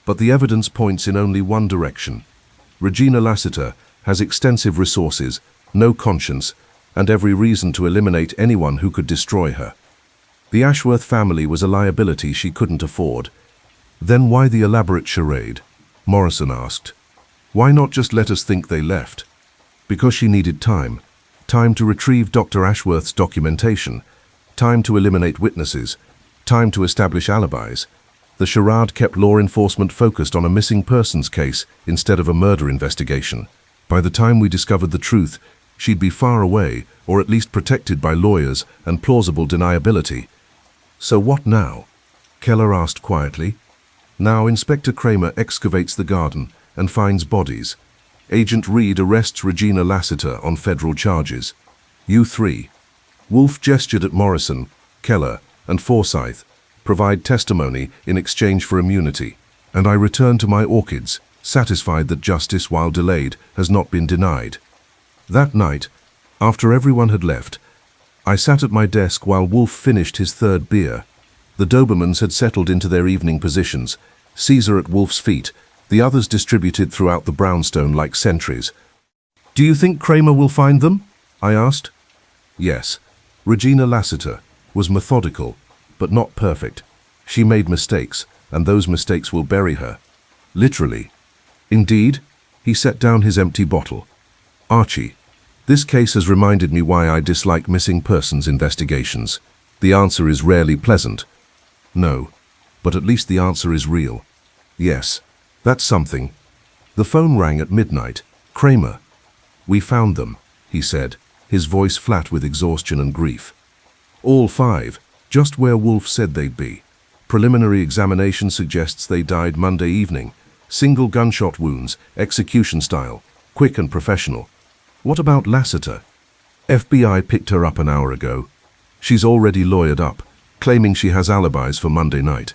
but the evidence points in only one direction. Regina Lassiter has extensive resources, no conscience, and every reason to eliminate anyone who could destroy her. The Ashworth family was a liability she couldn't afford." "Then why the elaborate charade?" Morrison asked. "Why not just let us think they left?" "Because she needed time. Time to retrieve Dr. Ashworth's documentation. Time to eliminate witnesses. Time to establish alibis. The charade kept law enforcement focused on a missing persons case instead of a murder investigation. By the time we discovered the truth, she'd be far away, or at least protected by lawyers and plausible deniability." "So what now?" Keller asked quietly. "Now Inspector Kramer excavates the garden and finds bodies. Agent Reed arrests Regina Lassiter on federal charges. You 3. Wolfe gestured at Morrison, Keller, and Forsyth, provide testimony in exchange for immunity, and I return to my Orchids, satisfied that justice, while delayed, has not been denied." That night, after everyone had left, I sat at my desk while Wolfe finished his 3rd beer. The Dobermans had settled into their evening positions, Caesar at Wolfe's feet, the others distributed throughout the brownstone like sentries. "Do you think Kramer will find them?" I asked. "Yes. Regina Lassiter was methodical, but not perfect. She made mistakes, and those mistakes will bury her. Literally." "Indeed?" He set down his empty bottle. "Archie, this case has reminded me why I dislike missing persons investigations. The answer is rarely pleasant." "No, but at least the answer is real." "Yes, that's something." The phone rang at midnight. "Kramer." "We found them," he said, his voice flat with exhaustion and grief. "All 5, just where Wolfe said they'd be. Preliminary examination suggests they died Monday evening. Single gunshot wounds, execution style, quick and professional." "What about Lassiter?" "FBI picked her up an hour ago. She's already lawyered up, claiming she has alibis for Monday night.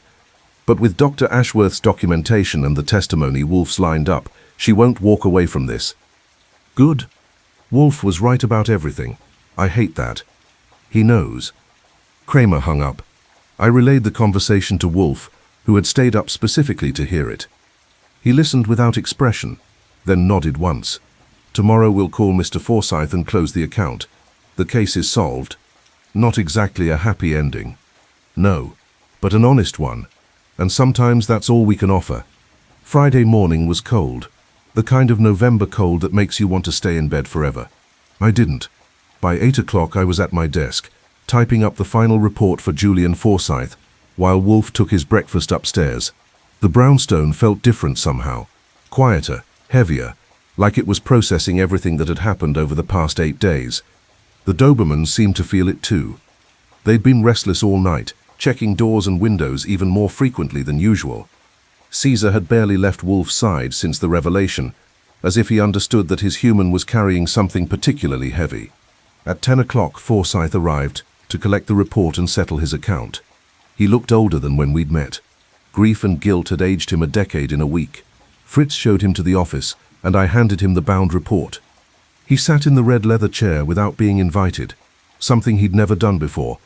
But with Dr. Ashworth's documentation and the testimony Wolfe's lined up, she won't walk away from this." "Good. Wolfe was right about everything. I hate that." "He knows." Kramer hung up. I relayed the conversation to Wolfe, who had stayed up specifically to hear it. He listened without expression, then nodded once. "Tomorrow we'll call Mr. Forsyth and close the account. The case is solved. Not exactly a happy ending. No, but an honest one. And sometimes that's all we can offer." Friday morning was cold. The kind of November cold that makes you want to stay in bed forever. I didn't. By 8 o'clock I was at my desk, typing up the final report for Julian Forsyth, while Wolfe took his breakfast upstairs. The brownstone felt different somehow. Quieter, heavier, like it was processing everything that had happened over the past 8 days. The Dobermans seemed to feel it too. They'd been restless all night, checking doors and windows even more frequently than usual. Caesar had barely left Wolfe's side since the revelation, as if he understood that his human was carrying something particularly heavy. At 10 o'clock, Forsyth arrived to collect the report and settle his account. He looked older than when we'd met. Grief and guilt had aged him a decade in a week. Fritz showed him to the office, and I handed him the bound report. He sat in the red leather chair without being invited, something he'd never done before.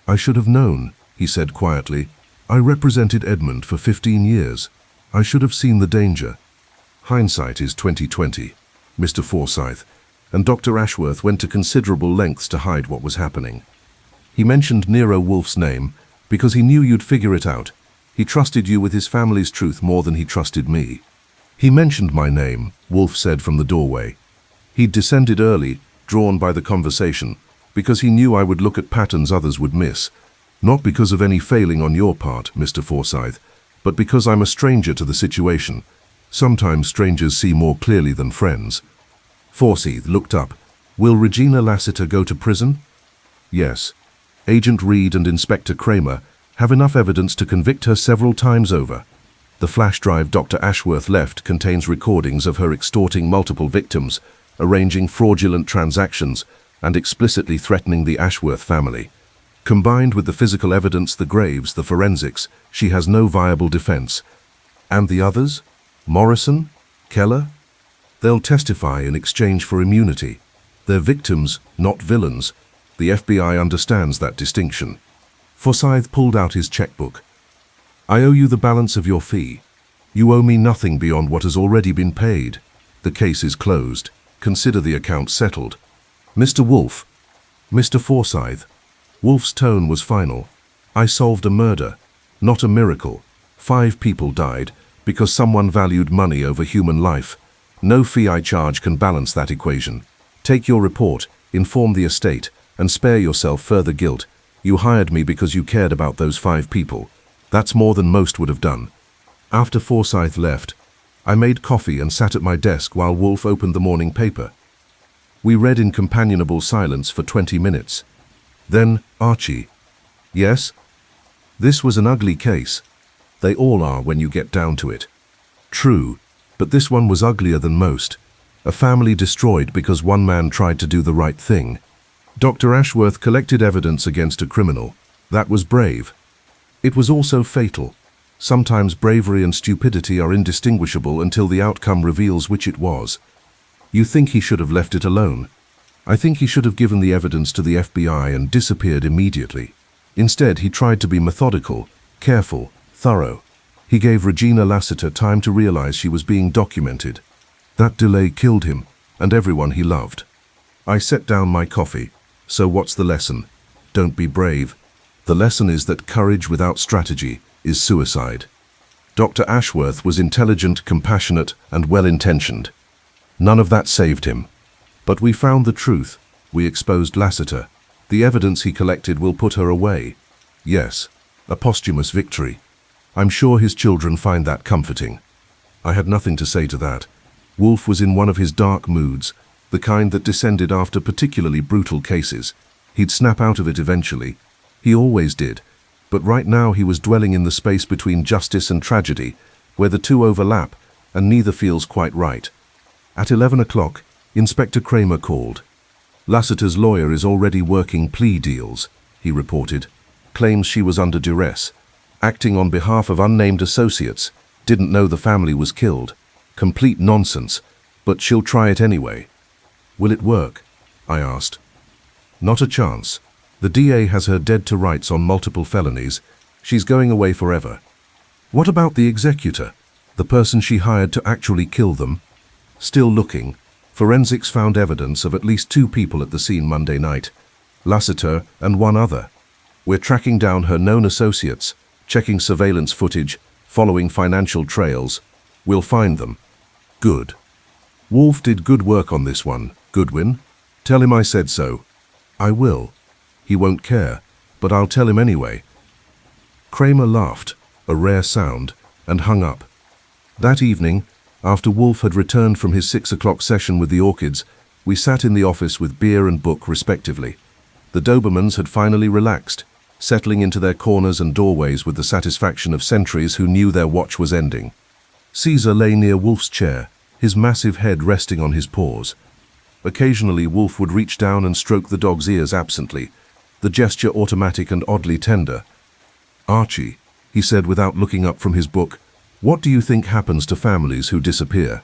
"I should have known," he said quietly. "I represented Edmund for 15 years. I should have seen the danger." Hindsight is 20/20, Mr. Forsyth, and Dr. Ashworth went to considerable lengths to hide what was happening. He mentioned Nero Wolfe's name because he knew you'd figure it out. He trusted you with his family's truth more than he trusted me. "He mentioned my name," Wolfe said from the doorway. He'd descended early, drawn by the conversation, because he knew I would look at patterns others would miss. Not because of any failing on your part, Mr. Forsyth, but because I'm a stranger to the situation. Sometimes strangers see more clearly than friends. Forsyth looked up. "Will Regina Lassiter go to prison?" "Yes. Agent Reed and Inspector Kramer have enough evidence to convict her several times over. The flash drive Dr. Ashworth left contains recordings of her extorting multiple victims, arranging fraudulent transactions, and explicitly threatening the Ashworth family. Combined with the physical evidence, the graves, the forensics, she has no viable defense. And the others? Morrison? Keller? They'll testify in exchange for immunity. They're victims, not villains. The FBI understands that distinction." Forsyth pulled out his checkbook. "I owe you the balance of your fee. You owe me nothing beyond what has already been paid. The case is closed. Consider the account settled." "Mr. Wolfe." "Mr. Forsyth." Wolfe's tone was final. "I solved a murder, not a miracle. 5 people died because someone valued money over human life. No fee I charge can balance that equation. Take your report, inform the estate, and spare yourself further guilt. You hired me because you cared about those 5 people. That's more than most would have done." After Forsyth left, I made coffee and sat at my desk while Wolfe opened the morning paper. We read in companionable silence for 20 minutes. Then, "Archie." "Yes?" "This was an ugly case. They all are when you get down to it." "True, but this one was uglier than most. A family destroyed because one man tried to do the right thing. Dr. Ashworth collected evidence against a criminal. That was brave. It was also fatal. Sometimes bravery and stupidity are indistinguishable until the outcome reveals which it was. You think he should have left it alone? I think he should have given the evidence to the FBI and disappeared immediately. Instead, he tried to be methodical, careful, thorough. He gave Regina Lassiter time to realize she was being documented. That delay killed him and everyone he loved." I set down my coffee. "So what's the lesson? Don't be brave. The lesson is that courage without strategy is suicide." Dr. Ashworth was intelligent, compassionate, and well-intentioned. None of that saved him. But we found the truth. We exposed Lassiter. The evidence he collected will put her away. Yes, a posthumous victory. I'm sure his children find that comforting. I had nothing to say to that. Wolfe was in one of his dark moods, the kind that descended after particularly brutal cases. He'd snap out of it eventually. He always did. But right now he was dwelling in the space between justice and tragedy, where the two overlap, and neither feels quite right. At 11 o'clock, Inspector Kramer called. "Lassiter's lawyer is already working plea deals," he reported. "Claims she was under duress. Acting on behalf of unnamed associates. Didn't know the family was killed. Complete nonsense, but she'll try it anyway." "Will it work?" I asked. "Not a chance. The DA has her dead to rights on multiple felonies. She's going away forever." "What about the executor? The person she hired to actually kill them?" "Still looking. Forensics found evidence of at least 2 people at the scene Monday night. Lassiter and one other. We're tracking down her known associates, checking surveillance footage, following financial trails. We'll find them." "Good. Wolfe did good work on this one, Goodwin. Tell him I said so." "I will. He won't care, but I'll tell him anyway." Kramer laughed, a rare sound, and hung up. That evening, After Wolfe had returned from his 6 o'clock session with the Orchids, we sat in the office with beer and book respectively. The Dobermans had finally relaxed, settling into their corners and doorways with the satisfaction of sentries who knew their watch was ending. Caesar lay near Wolfe's chair, his massive head resting on his paws. Occasionally Wolfe would reach down and stroke the dog's ears absently, the gesture automatic and oddly tender. "Archie," he said without looking up from his book, "what do you think happens to families who disappear?"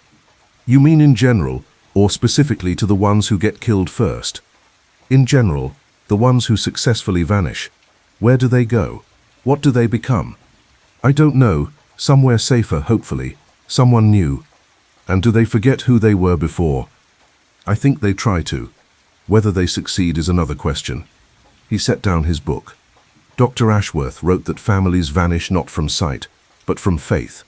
"You mean in general, or specifically to the ones who get killed first?" "In general, the ones who successfully vanish. Where do they go? What do they become?" "I don't know. Somewhere safer, hopefully. Someone new." "And do they forget who they were before?" "I think they try to. Whether they succeed is another question." He set down his book. Dr. Ashworth wrote that families vanish not from sight, but from faith.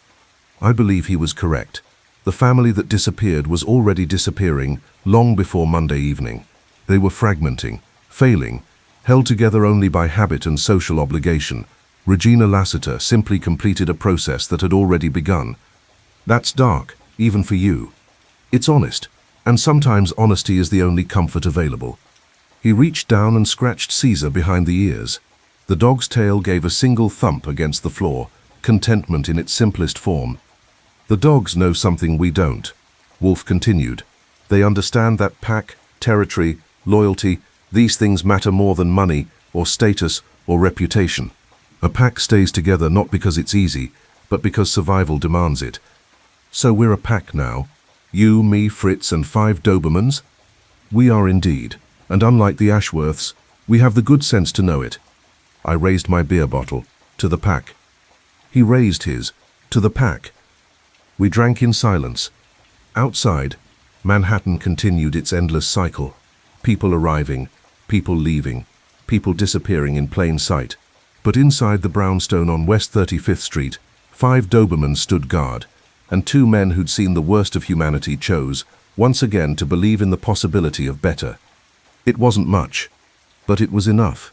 I believe he was correct. The family that disappeared was already disappearing long before Monday evening. They were fragmenting, failing, held together only by habit and social obligation. Regina Lassiter simply completed a process that had already begun. That's dark, even for you. It's honest, and sometimes honesty is the only comfort available. He reached down and scratched Caesar behind the ears. The dog's tail gave a single thump against the floor, contentment in its simplest form. "The dogs know something we don't," Wolfe continued. "They understand that pack, territory, loyalty, these things matter more than money, or status, or reputation. A pack stays together not because it's easy, but because survival demands it. So we're a pack now. You, me, Fritz, and 5 Dobermans? We are indeed, and unlike the Ashworths, we have the good sense to know it." I raised my beer bottle. "To the pack." He raised his. "To the pack." We drank in silence. Outside, Manhattan continued its endless cycle. People arriving, people leaving, people disappearing in plain sight. But inside the brownstone on West 35th Street, 5 Dobermans stood guard, and 2 men who'd seen the worst of humanity chose, once again, to believe in the possibility of better. It wasn't much, but it was enough.